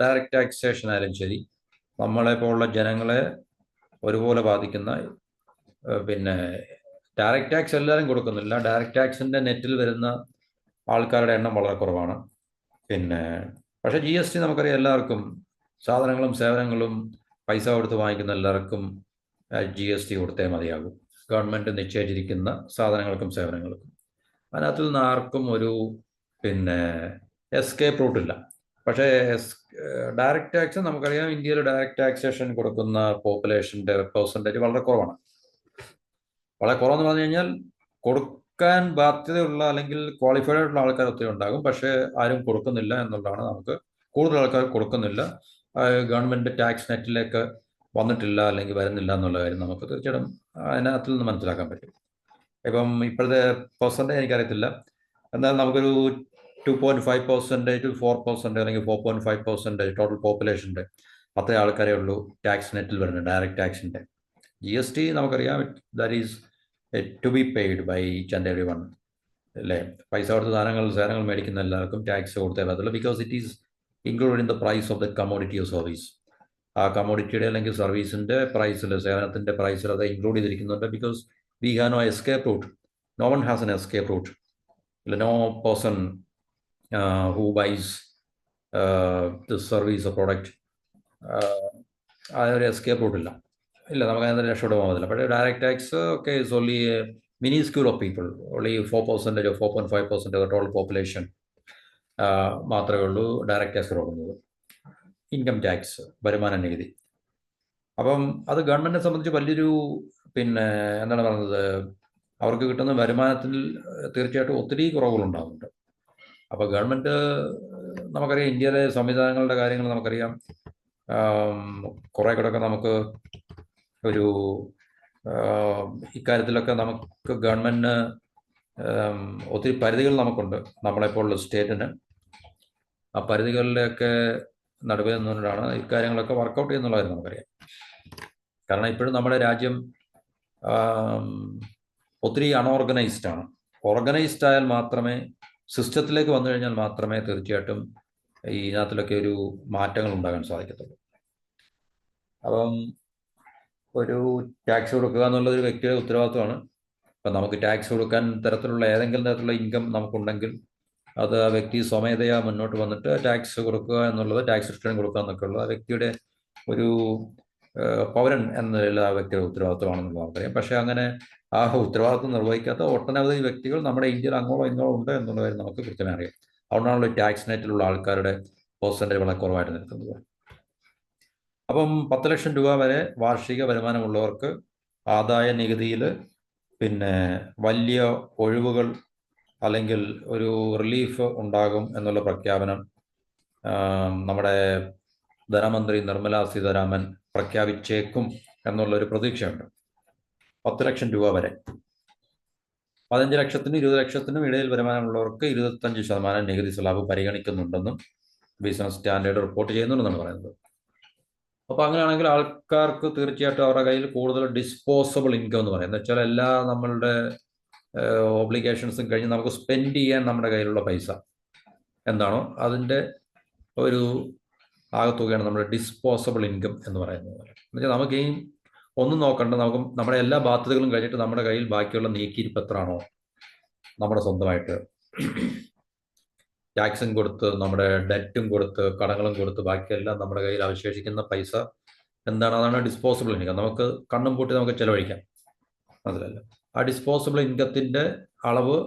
ഡയറക്റ്റ് ടാക്സേഷൻ ആയാലും ശരി നമ്മളെ പോലുള്ള ജനങ്ങളെ ഒരുപോലെ ബാധിക്കുന്ന, പിന്നെ ഡയറക്റ്റ് ടാക്സ് എല്ലാവരും കൊടുക്കുന്നില്ല. ഡയറക്റ്റ് ടാക്സിൻ്റെ നെറ്റിൽ വരുന്ന ആൾക്കാരുടെ എണ്ണം വളരെ കുറവാണ്. പക്ഷേ GST നമുക്കറിയാം, എല്ലാവർക്കും സാധനങ്ങളും സേവനങ്ങളും പൈസ കൊടുത്ത് വാങ്ങിക്കുന്ന എല്ലാവർക്കും GST കൊടുത്തേ മതിയാകും. ഗവൺമെൻറ് നിശ്ചയിച്ചിരിക്കുന്ന സാധനങ്ങൾക്കും സേവനങ്ങൾക്കും അതിനകത്തിൽ നിന്ന് ആർക്കും ഒരു എസ്കേപ്പ് റൂട്ടില്ല. പക്ഷേ ഡയറക്റ്റ് ടാക്സ് നമുക്കറിയാം, ഇന്ത്യയിൽ ഡയറക്റ്റ് ടാക്സേഷൻ കൊടുക്കുന്ന പോപ്പുലേഷൻ്റെ പെർസെൻറ്റേജ് വളരെ കുറവാണ്. വളരെ കുറവെന്ന് പറഞ്ഞു കഴിഞ്ഞാൽ കൊടുക്കാൻ ബാധ്യതയുള്ള അല്ലെങ്കിൽ ക്വാളിഫൈഡ് ആയിട്ടുള്ള ആൾക്കാർ ഒത്തിരി ഉണ്ടാകും, പക്ഷേ ആരും കൊടുക്കുന്നില്ല എന്നുള്ളതാണ്. നമുക്ക് കൂടുതൽ ആൾക്കാർ കൊടുക്കുന്നില്ല, ഗവൺമെൻറ് ടാക്സ് നെറ്റിലേക്ക് വന്നിട്ടില്ല അല്ലെങ്കിൽ വരുന്നില്ല എന്നുള്ള കാര്യം നമുക്ക് തീർച്ചയായിട്ടും അതിനകത്തിൽ നിന്ന് മനസ്സിലാക്കാൻ പറ്റും. ഇപ്പം ഇപ്പോഴത്തെ പെർസെൻറ്റേജ് എനിക്കറിയത്തില്ല, എന്നാൽ നമുക്കൊരു 2.5% 4% അല്ലെങ്കിൽ 4.5% ടോട്ടൽ പോപ്പുലേഷൻ്റെ അത്ര ആൾക്കാരേ ഉള്ളൂ ടാക്സ് നെറ്റിൽ വരുന്നത് ഡയറക്റ്റ് ടാക്സിൻ്റെ. GST നമുക്കറിയാം, that is to be paid by each and every one അല്ലേ. പൈസ കൊടുത്ത് സേവനങ്ങൾ മേടിക്കുന്ന എല്ലാവർക്കും ടാക്സ് കൊടുത്തേ പറ്റുള്ളൂ, because it is include in the price of the commodity or service. ആ കമ്മോഡിറ്റിയുടെ അല്ലെങ്കിൽ സർവീസിൻ്റെ പ്രൈസിൽ, സേവനത്തിൻ്റെ പ്രൈസിൽ അത് ഇൻക്ലൂഡ് ചെയ്തിരിക്കുന്നുണ്ട്. Because we have no escape route, no one has an escape route. No person who buys the service or product ഒരു എസ്കേപ്പ് റൂട്ടില്ല. ഇല്ല, നമുക്ക് അതിന് രക്ഷപ്പെട്ട് പോകാൻ പറ്റില്ല. പക്ഷേ ഡയറക്റ്റ് ടാക്സ് ഒക്കെ is only minuscule of people, only 4% or 4.5% of the total population മാത്രമേ ഉള്ളൂ ഡയറക്റ്റ് ടാക്സ് കൊടുക്കുന്നത്, ഇൻകം ടാക്സ്, വരുമാന നികുതി. അപ്പം അത് ഗവൺമെൻറ്റിനെ സംബന്ധിച്ച് വലിയൊരു എന്താണ് പറയുന്നത്, അവർക്ക് കിട്ടുന്ന വരുമാനത്തിൽ തീർച്ചയായിട്ടും ഒത്തിരി കുറവുകളുണ്ടാകുന്നുണ്ട്. അപ്പോൾ ഗവൺമെൻറ്, നമുക്കറിയാം ഇന്ത്യയിലെ സംവിധാനങ്ങളുടെ കാര്യങ്ങൾ നമുക്കറിയാം, കുറേ കൂടെയൊക്കെ നമുക്ക് ഒരു ഇക്കാര്യത്തിലൊക്കെ നമുക്ക് ഗവൺമെൻറ്റിന് ഒത്തിരി പരിധികൾ നമുക്കുണ്ട്, നമ്മളെപ്പോലുള്ള സ്റ്റേറ്റിന്. ആ പരിധികളിലൊക്കെ നടുവിൽ നിന്നുകൊണ്ടാണ് ഇക്കാര്യങ്ങളൊക്കെ വർക്കൗട്ട് ചെയ്യുന്നുള്ള കാര്യം നമുക്കറിയാം. കാരണം ഇപ്പോഴും നമ്മുടെ രാജ്യം ഒത്തിരി അൺഓർഗനൈസ്ഡ് ആണ്. ഓർഗനൈസ്ഡ് ആയാൽ മാത്രമേ, സിസ്റ്റത്തിലേക്ക് വന്നു കഴിഞ്ഞാൽ മാത്രമേ തീർച്ചയായിട്ടും ഇതിനകത്തിലൊക്കെ ഒരു മാറ്റങ്ങൾ ഉണ്ടാകാൻ സാധിക്കത്തുള്ളൂ. അപ്പം ഒരു ടാക്സ് കൊടുക്കുക എന്നുള്ളത് ഒരു വ്യക്തിയുടെ ഉത്തരവാദിത്വമാണ്. അപ്പം നമുക്ക് ടാക്സ് കൊടുക്കാൻ തരത്തിലുള്ള ഏതെങ്കിലും തരത്തിലുള്ള ഇൻകം നമുക്കുണ്ടെങ്കിൽ അത് ആ വ്യക്തി സ്വമേധയാ മുന്നോട്ട് വന്നിട്ട് ടാക്സ് കൊടുക്കുക എന്നുള്ളത്, ടാക്സ് റിട്ടേൺ കൊടുക്കുക എന്നൊക്കെ ഉള്ളത് ആ വ്യക്തിയുടെ ഒരു പൗരൻ എന്ന നിലയിൽ ആ വ്യക്തിയുടെ ഉത്തരവാദിത്വമാണെന്ന് നമുക്കറിയാം. പക്ഷേ അങ്ങനെ ആ ഉത്തരവാദിത്വം നിർവഹിക്കാത്ത ഒട്ടനവധി വ്യക്തികൾ നമ്മുടെ ഇന്ത്യയിൽ അങ്ങോളം ഇങ്ങോളം ഉണ്ട് എന്നുള്ള കാര്യം നമുക്ക് കൃത്യമായി അറിയാം. അതുകൊണ്ടാണല്ലോ ടാക്സ് നെറ്റിലുള്ള ആൾക്കാരുടെ പെർസെൻറ്റേജ് വളരെ കുറവായിട്ട് നിൽക്കുന്നത്. അപ്പം 10 ലക്ഷം രൂപ വരെ വാർഷിക വരുമാനമുള്ളവർക്ക് ആദായ നികുതിയിൽ വലിയ ഒഴിവുകൾ അല്ലെങ്കിൽ ഒരു റിലീഫ് ഉണ്ടാകും എന്നുള്ള പ്രഖ്യാപനം നമ്മുടെ ധനമന്ത്രി നിർമ്മല സീതാരാമൻ പ്രഖ്യാപിച്ചേക്കും എന്നുള്ളൊരു പ്രതീക്ഷയുണ്ട്. 10 ലക്ഷം രൂപ വരെ, 15 ലക്ഷത്തിനും 20 ലക്ഷത്തിനും ഇടയിൽ വരുമാനമുള്ളവർക്ക് 25% നികുതി സ്ലാബ് പരിഗണിക്കുന്നുണ്ടെന്നും ബിസിനസ് സ്റ്റാൻഡേർഡ് റിപ്പോർട്ട് ചെയ്യുന്നുണ്ടെന്നാണ് പറയുന്നത്. അപ്പോൾ അങ്ങനെയാണെങ്കിൽ ആൾക്കാർക്ക് തീർച്ചയായിട്ടും അവരുടെ കയ്യിൽ കൂടുതൽ ഡിസ്പോസബിൾ ഇൻകം എന്ന് പറയുന്നത് വെച്ചാൽ എല്ലാ നമ്മളുടെ ഓബ്ലിഗേഷൻസും കഴിഞ്ഞ് നമുക്ക് സ്പെൻഡ് ചെയ്യാൻ നമ്മുടെ കയ്യിലുള്ള പൈസ എന്താണോ അതിൻ്റെ ഒരു ആകത്തുകയാണ് നമ്മുടെ ഡിസ്പോസബിൾ ഇൻകം എന്ന് പറയുന്നത്. എന്നുവെച്ചാൽ നമുക്ക് ഈ ഒന്നും നോക്കണ്ട, നമുക്ക് നമ്മുടെ എല്ലാ ബാധ്യതകളും കഴിഞ്ഞിട്ട് നമ്മുടെ കയ്യിൽ ബാക്കിയുള്ള നീക്കിയിരിപ്പ് എത്രയാണോ നമ്മുടെ സ്വന്തമായിട്ട് ടാക്സും കൊടുത്ത്, നമ്മുടെ ഡെറ്റും കൊടുത്ത്, കടങ്ങളും കൊടുത്ത്, ബാക്കിയെല്ലാം നമ്മുടെ കയ്യിൽ അവശേഷിക്കുന്ന പൈസ എന്താണ്, അതാണ് ഡിസ്പോസിബിൾ ഇൻകം. നമുക്ക് കണ്ണും പൂട്ടി നമുക്ക് ചിലവഴിക്കാം, അതിലല്ല. ആ ഡിസ്പോസിബിൾ ഇൻകത്തിൻ്റെ അളവ്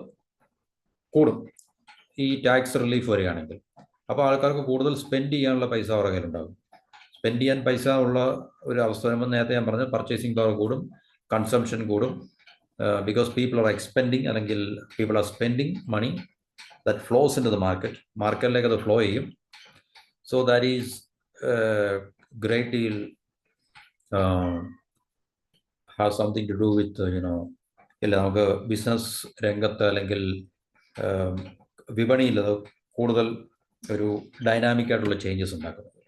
കൂടും ഈ ടാക്സ് റിലീഫ് വരികയാണെങ്കിൽ. അപ്പോൾ ആൾക്കാർക്ക് കൂടുതൽ സ്പെൻഡ് ചെയ്യാനുള്ള പൈസ അവരുടെ കയ്യിലുണ്ടാകും. സ്പെൻഡ് ചെയ്യാൻ പൈസ ഉള്ള ഒരു അവസ്ഥ വരുമ്പോൾ നേരത്തെ ഞാൻ പറഞ്ഞ പർച്ചേസിങ് പവർ കൂടും, കൺസംഷൻ കൂടും. ബിക്കോസ് പീപ്പിൾ ആർ എക്സ്പെൻഡിങ്, അല്ലെങ്കിൽ people are spending money that flows into the മാർക്കറ്റിലേക്ക് അത് ഫ്ലോ ചെയ്യും. So that is great deal has something to do with ഇല്ല, നമുക്ക് ബിസിനസ് രംഗത്ത് അല്ലെങ്കിൽ വിപണിയിൽ അത് കൂടുതൽ ഒരു ഡൈനാമിക് ആയിട്ടുള്ള ചേഞ്ചസ് ഉണ്ടാക്കുന്നത്.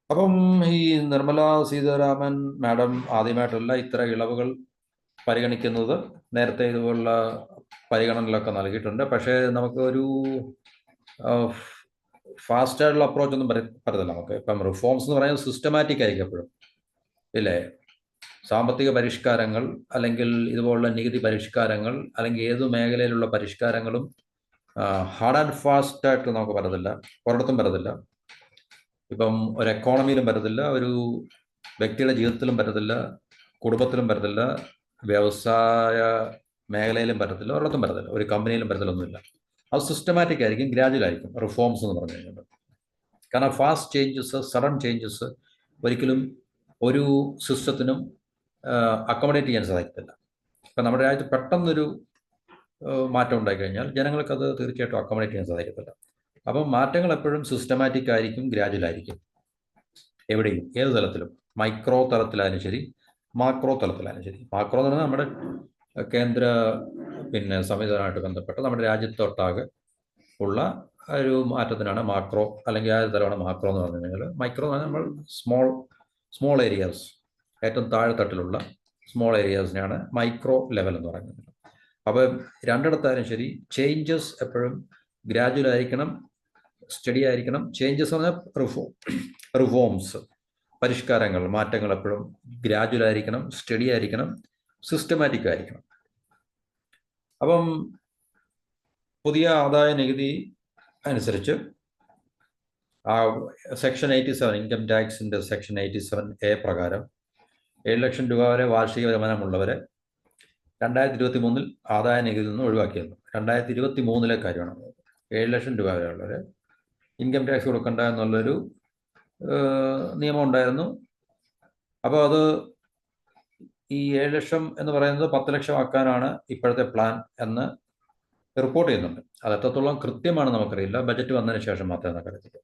അപ്പം ഈ നിർമ്മല സീതാരാമൻ മാഡം ആദ്യമായിട്ടല്ല ഇത്ര ഇളവുകൾ പരിഗണിക്കുന്നത്, നേരത്തെ ഇതുപോലുള്ള പരിഗണനകളൊക്കെ നൽകിയിട്ടുണ്ട്. പക്ഷേ നമുക്ക് ഒരു ഫാസ്റ്റ് ആയിട്ടുള്ള അപ്രോച്ച് ഒന്നും പറയത്തില്ല നമുക്ക്. ഇപ്പം റിഫോംസ് എന്ന് പറയുന്നത് സിസ്റ്റമാറ്റിക് ആയിരിക്കും എപ്പോഴും, ഇല്ലേ? സാമ്പത്തിക പരിഷ്കാരങ്ങൾ അല്ലെങ്കിൽ ഇതുപോലുള്ള നികുതി പരിഷ്കാരങ്ങൾ അല്ലെങ്കിൽ ഏത് മേഖലയിലുള്ള പരിഷ്കാരങ്ങളും ഹാർഡ് ആൻഡ് ഫാസ്റ്റ് ആയിട്ട് നമുക്ക് പറ്റത്തില്ല, ഒരിടത്തും പറ്റത്തില്ല. ഇപ്പം ഒരു എക്കോണമിയിലും പറ്റത്തില്ല, ഒരു വ്യക്തിയുടെ ജീവിതത്തിലും പറ്റത്തില്ല, കുടുംബത്തിലും പറ്റത്തില്ല, വ്യവസായ മേഖലയിലും പറ്റത്തില്ല, ഒരിടത്തും പറ്റത്തില്ല, ഒരു കമ്പനിയിലും പറ്റത്തില്ലൊന്നുമില്ല. അത് സിസ്റ്റമാറ്റിക് ആയിരിക്കും, ഗ്രാജുവൽ ആയിരിക്കും റിഫോംസ് എന്ന് പറഞ്ഞു കഴിഞ്ഞാൽ. കാരണം ഫാസ്റ്റ് ചേഞ്ചസ്, സഡൻ ചേഞ്ചസ് ഒരിക്കലും ഒരു സിസ്റ്റത്തിനും അക്കോമഡേറ്റ് ചെയ്യാൻ സാധിക്കത്തില്ല. ഇപ്പം നമ്മുടെ രാജ്യത്ത് പെട്ടെന്നൊരു മാറ്റം ഉണ്ടായിക്കഴിഞ്ഞാൽ ജനങ്ങൾക്കത് തീർച്ചയായിട്ടും അക്കോമഡേറ്റ് ചെയ്യാൻ സാധിക്കത്തില്ല. അപ്പം മാറ്റങ്ങൾ എപ്പോഴും സിസ്റ്റമാറ്റിക് ആയിരിക്കും, ഗ്രാജുവൽ ആയിരിക്കും, എവിടെയും ഏത് തലത്തിലും. മൈക്രോ തലത്തിലായാലും ശരി, മാക്രോ തലത്തിലായാലും ശരി. മാക്രോ എന്ന് പറഞ്ഞാൽ നമ്മുടെ കേന്ദ്ര സംവിധാനമായിട്ട് ബന്ധപ്പെട്ട നമ്മുടെ രാജ്യത്തൊട്ടാകെ ഉള്ള ഒരു മാറ്റത്തിനാണ് മാക്രോ, അല്ലെങ്കിൽ ആ തലമാണ് മാക്രോ എന്ന് പറഞ്ഞു കഴിഞ്ഞാൽ. മൈക്രോ എന്ന് പറഞ്ഞാൽ നമ്മൾ സ്മോൾ ഏരിയാസ്, ഏറ്റവും താഴെത്തട്ടിലുള്ള സ്മോൾ ഏരിയാസിനെയാണ് മൈക്രോ ലെവൽ എന്ന് പറയുന്നത്. അപ്പോൾ രണ്ടിടത്തായാലും ശരി ചേഞ്ചസ് എപ്പോഴും ഗ്രാജുവൽ ആയിരിക്കണം, സ്റ്റഡി ആയിരിക്കണം. ചേഞ്ചസ് എന്ന് പറഞ്ഞാൽ റിഫോംസ്, പരിഷ്കാരങ്ങൾ, മാറ്റങ്ങൾ എപ്പോഴും ഗ്രാജുവൽ ആയിരിക്കണം, സ്റ്റഡി ആയിരിക്കണം, സിസ്റ്റമാറ്റിക് ആയിരിക്കണം. അപ്പം പുതിയ ആദായ നികുതി അനുസരിച്ച് ആ സെക്ഷൻ 87 ഇൻകം ടാക്സിന്റെ സെക്ഷൻ 87A പ്രകാരം 7 ലക്ഷം രൂപ വരെ വാർഷിക വരുമാനമുള്ളവരെ 2023 ആദായ നികുതിയിൽ നിന്ന് ഒഴിവാക്കിയിരുന്നു. 2023 കാര്യമാണ്. 7 ലക്ഷം രൂപ വരെയുള്ളവർ ഇൻകം ടാക്സ് കൊടുക്കണ്ട എന്നുള്ളൊരു നിയമം ഉണ്ടായിരുന്നു. അപ്പോൾ അത് ഈ 7 ലക്ഷം എന്ന് പറയുന്നത് 10 ലക്ഷം ആക്കാനാണ് ഇപ്പോഴത്തെ പ്ലാൻ എന്ന് റിപ്പോർട്ട് ചെയ്യുന്നുണ്ട്. അത് എത്രത്തോളം കൃത്യമാണ് നമുക്കറിയില്ല. ബജറ്റ് വന്നതിന് ശേഷം മാത്രമേ നമുക്കറിയത്തുള്ളൂ.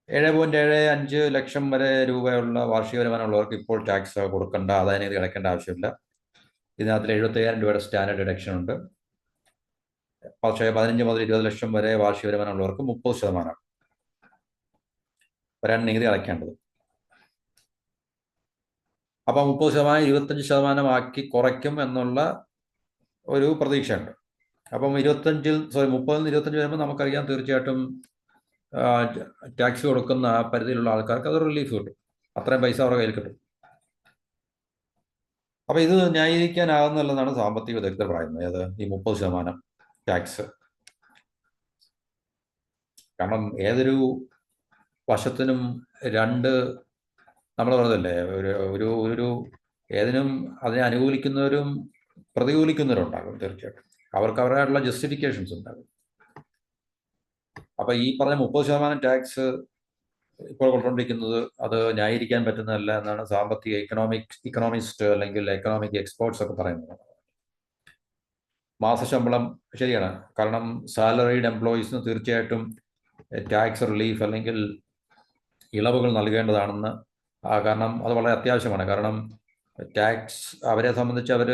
7.75 ലക്ഷം വരെ രൂപയുള്ള വാർഷിക വരുമാനമുള്ളവർക്ക് ഇപ്പോൾ ടാക്സ് കൊടുക്കേണ്ട, ആദായ നികുതി അടയ്ക്കേണ്ട ആവശ്യമില്ല. ഇതിനകത്തിൽ 75,000 രൂപയുടെ സ്റ്റാൻഡേർഡ് ഡിഡക്ഷൻ ഉണ്ട്. പക്ഷേ 15 മുതൽ 20 ലക്ഷം വരെ വാർഷിക വരുമാനമുള്ളവർക്ക് 30% വരെയാണ് നികുതി അടയ്ക്കേണ്ടത്. അപ്പം 30% 25% ആക്കി കുറയ്ക്കും എന്നുള്ള ഒരു പ്രതീക്ഷയുണ്ട്. അപ്പം 30-ൽ നിന്ന് 25 വരുമ്പോൾ നമുക്കറിയാം തീർച്ചയായിട്ടും ടാക്സ് കൊടുക്കുന്ന ആ പരിധിയിലുള്ള ആൾക്കാർക്ക് അത് റിലീഫ് കിട്ടും. അത്രയും പൈസ അവരുടെ കയ്യിൽ കിട്ടും. അപ്പം ഇത് ന്യായീകരിക്കാനാകുന്നല്ലെന്നാണ് സാമ്പത്തിക വിദഗ്ധർ പറയുന്നത്. അത് ഈ 30% ടാക്സ്. കാരണം ഏതൊരു വശത്തിനും നമ്മൾ പറഞ്ഞതല്ലേ, ഒരു ഒരു ഏതിനും അതിനെ അനുകൂലിക്കുന്നവരും പ്രതികൂലിക്കുന്നവരും ഉണ്ടാകും. തീർച്ചയായിട്ടും അവർക്ക് അവരുടെയുള്ള ജസ്റ്റിഫിക്കേഷൻസ് ഉണ്ടാകും. അപ്പൊ ഈ പറഞ്ഞ 30% ടാക്സ് ഇപ്പോൾ കൊണ്ടുകൊണ്ടിരിക്കുന്നത് അത് ന്യായീകരിക്കാൻ പറ്റുന്നതല്ല എന്നാണ് സാമ്പത്തിക ഇക്കണോമിസ്റ്റ് അല്ലെങ്കിൽ എക്കണോമിക് എക്സ്പേർട്സ് ഒക്കെ പറയുന്നത്. മാസശമ്പളം ശരിയാണ്, കാരണം സാലറീഡ് എംപ്ലോയീസിന് തീർച്ചയായിട്ടും ടാക്സ് റിലീഫ് അല്ലെങ്കിൽ ഇളവുകൾ നൽകേണ്ടതാണെന്ന്. കാരണം അത് വളരെ അത്യാവശ്യമാണ്. കാരണം ടാക്സ് അവരെ സംബന്ധിച്ച് അവർ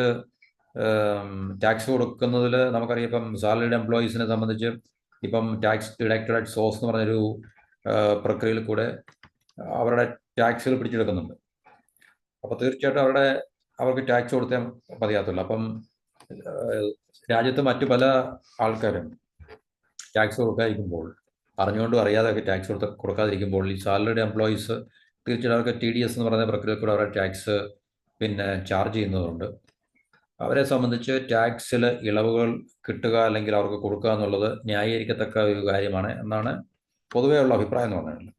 ടാക്സ് കൊടുക്കുന്നതിൽ നമുക്കറിയാം, ഇപ്പം സാലറീഡ് എംപ്ലോയീസിനെ സംബന്ധിച്ച് ഇപ്പം ടാക്സ് ഡിഡക്റ്റഡ് അറ്റ് സോഴ്സ് എന്ന് പറഞ്ഞൊരു പ്രക്രിയയിൽ കൂടെ അവരുടെ ടാക്സുകൾ പിടിച്ചെടുക്കുന്നുണ്ട്. അപ്പോൾ തീർച്ചയായിട്ടും അവർക്ക് ടാക്സ് കൊടുത്തേ മതിയാകത്തുള്ളൂ. അപ്പം രാജ്യത്ത് മറ്റു പല ആൾക്കാരും ടാക്സ് കൊടുക്കാതിരിക്കുമ്പോൾ, അറിഞ്ഞുകൊണ്ടും അറിയാതെയൊക്കെ ടാക്സ് കൊടുക്കാതിരിക്കുമ്പോൾ ഈ സാലറിഡ് എംപ്ലോയീസ് തീർച്ചയായിട്ടും അവർക്ക് TDS എന്ന് പറയുന്ന പ്രക്രിയയിൽ കൂടെ അവരുടെ ടാക്സ് ചാർജ് ചെയ്യുന്നതുകൊണ്ട് അവരെ സംബന്ധിച്ച് ടാക്സിൽ ഇളവുകൾ കിട്ടുക അല്ലെങ്കിൽ അവർക്ക് കൊടുക്കുക എന്നുള്ളത് ന്യായീകരിക്കത്തക്ക ഒരു കാര്യമാണ് എന്നാണ് പൊതുവെയുള്ള അഭിപ്രായം എന്ന് പറഞ്ഞത്.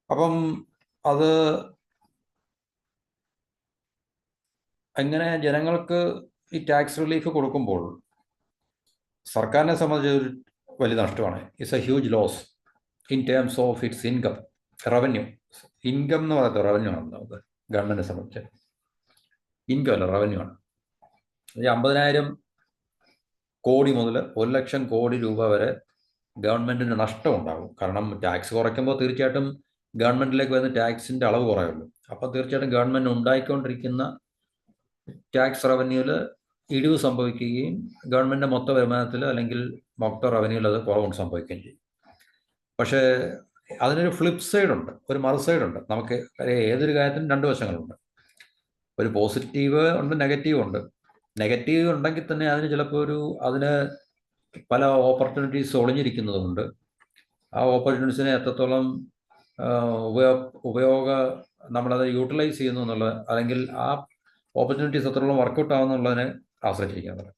അപ്പം അത് എങ്ങനെ ജനങ്ങൾക്ക് ഈ ടാക്സ് റിലീഫ് കൊടുക്കുമ്പോൾ സർക്കാരിനെ സംബന്ധിച്ച് ഒരു വലിയ നഷ്ടമാണ്. It's a huge loss in terms of its income, revenue. Income എന്ന് പറയുന്നത് റവന്യൂ ആണ്. ഗവൺമെന്റിനെ സംബന്ധിച്ച് ഇൻകം അല്ല, റവന്യൂ ആണ്. ഈ 50,000 കോടി മുതൽ 1 ലക്ഷം കോടി രൂപ വരെ ഗവൺമെന്റിന് നഷ്ടമുണ്ടാകും. കാരണം ടാക്സ് കുറയ്ക്കുമ്പോൾ തീർച്ചയായിട്ടും ഗവൺമെന്റിലേക്ക് വരുന്ന ടാക്സിന്റെ അളവ് കുറയുള്ളൂ. അപ്പോൾ തീർച്ചയായിട്ടും ഗവൺമെന്റ് ഉണ്ടായിക്കൊണ്ടിരിക്കുന്ന ടാക്സ് റവന്യൂവിൽ ഇടിവ് സംഭവിക്കുകയും ഗവൺമെന്റിന്റെ മൊത്ത വരുമാനത്തിൽ അല്ലെങ്കിൽ മൊത്ത റവന്യൂവിൽ അത് കുറവ് സംഭവിക്കുകയും ചെയ്യും. പക്ഷേ അതിനൊരു ഫ്ലിപ്പ് സൈഡ് ഉണ്ട്, ഒരു മറു സൈഡ് ഉണ്ട്. നമുക്ക് ഏതൊരു കാര്യത്തിനും 2 വശങ്ങളുണ്ട്. ഒരു പോസിറ്റീവ് ഉണ്ട്, നെഗറ്റീവ് ഉണ്ട്. നെഗറ്റീവ് ഉണ്ടെങ്കിൽ തന്നെ അതിന് ചിലപ്പോൾ അതിന് പല ഓപ്പർച്യൂണിറ്റീസ് ഒളിഞ്ഞിരിക്കുന്നതുകൊണ്ട് ആ ഓപ്പർച്യൂണിറ്റീസിനെ എത്രത്തോളം നമ്മളത് യൂട്ടിലൈസ് ചെയ്യുന്നു എന്നുള്ളത്, അല്ലെങ്കിൽ ആ ഓപ്പർച്യൂണിറ്റീസ് എത്രത്തോളം വർക്കൗട്ട് ആവുന്നുള്ളതിനെ ആശ്രയിച്ചിരിക്കുന്നത്.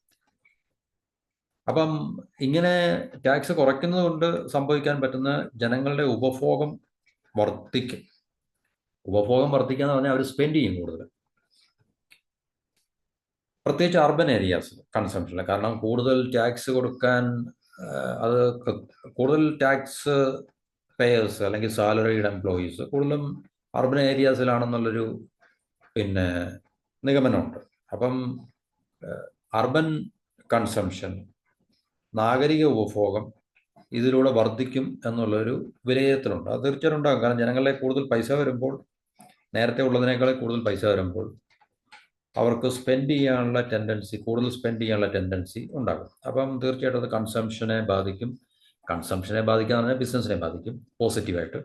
അപ്പം ഇങ്ങനെ ടാക്സ് കുറയ്ക്കുന്നത് കൊണ്ട് സംഭവിക്കാൻ പറ്റുന്ന ജനങ്ങളുടെ ഉപഭോഗം വർദ്ധിക്കും. ഉപഭോഗം വർദ്ധിക്കാന്ന് പറഞ്ഞാൽ അവർ സ്പെൻഡ് ചെയ്യും കൂടുതൽ, പ്രത്യേകിച്ച് അർബൻ ഏരിയാസിൽ കൺസംഷനിൽ. കാരണം കൂടുതൽ ടാക്സ് കൊടുക്കാൻ അത് കൂടുതൽ ടാക്സ് പേയേഴ്സ് അല്ലെങ്കിൽ സാലറീഡ് എംപ്ലോയീസ് കൂടുതലും അർബൻ ഏരിയാസിലാണെന്നുള്ളൊരു നിഗമനമുണ്ട്. അപ്പം അർബൻ കൺസംഷൻ, നാഗരിക ഉപഭോഗം ഇതിലൂടെ വർദ്ധിക്കും എന്നുള്ളൊരു വിലയിരുത്തലുണ്ട്. അത് തീർച്ചയായിട്ടും ഉണ്ടാകും. കാരണം ജനങ്ങളെ കൂടുതൽ പൈസ വരുമ്പോൾ, നേരത്തെ ഉള്ളതിനേക്കാൾ കൂടുതൽ പൈസ വരുമ്പോൾ അവർക്ക് കൂടുതൽ സ്പെൻഡ് ചെയ്യാനുള്ള ടെൻഡൻസി ഉണ്ടാകും. അപ്പം തീർച്ചയായിട്ടും അത് കൺസംഷനെ ബാധിക്കും. കൺസംഷനെ ബാധിക്കാന്ന് പറഞ്ഞാൽ ബിസിനസ്സിനെ ബാധിക്കും പോസിറ്റീവായിട്ട്.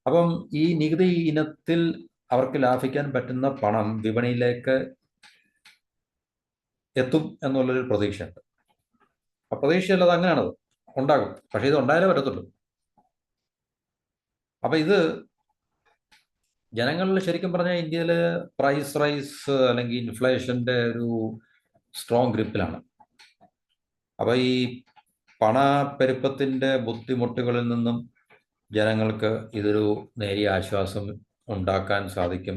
അപ്പം ഈ നികുതി ഇനത്തിൽ അവർക്ക് ലാഭിക്കാൻ പറ്റുന്ന പണം വിപണിയിലേക്ക് എത്തും എന്നുള്ളൊരു പ്രതീക്ഷയുണ്ട്. ആ പ്രതീക്ഷയല്ലാതെ അങ്ങനെയാണത് ഉണ്ടാകും. പക്ഷെ ഇത് ഉണ്ടായാലേ പറ്റത്തുള്ളൂ. അപ്പൊ ഇത് ജനങ്ങളിൽ ശരിക്കും പറഞ്ഞാൽ ഇന്ത്യയിൽ പ്രൈസ് റൈസ് അല്ലെങ്കിൽ ഇൻഫ്ലേഷന്റെ ഒരു സ്ട്രോങ് ഗ്രിപ്പിലാണ്. അപ്പോൾ ഈ പണപ്പെരുപ്പത്തിൻ്റെ ബുദ്ധിമുട്ടുകളിൽ നിന്നും ജനങ്ങൾക്ക് ഇതൊരു നേരിയ ആശ്വാസം ഉണ്ടാക്കാൻ സാധിക്കും.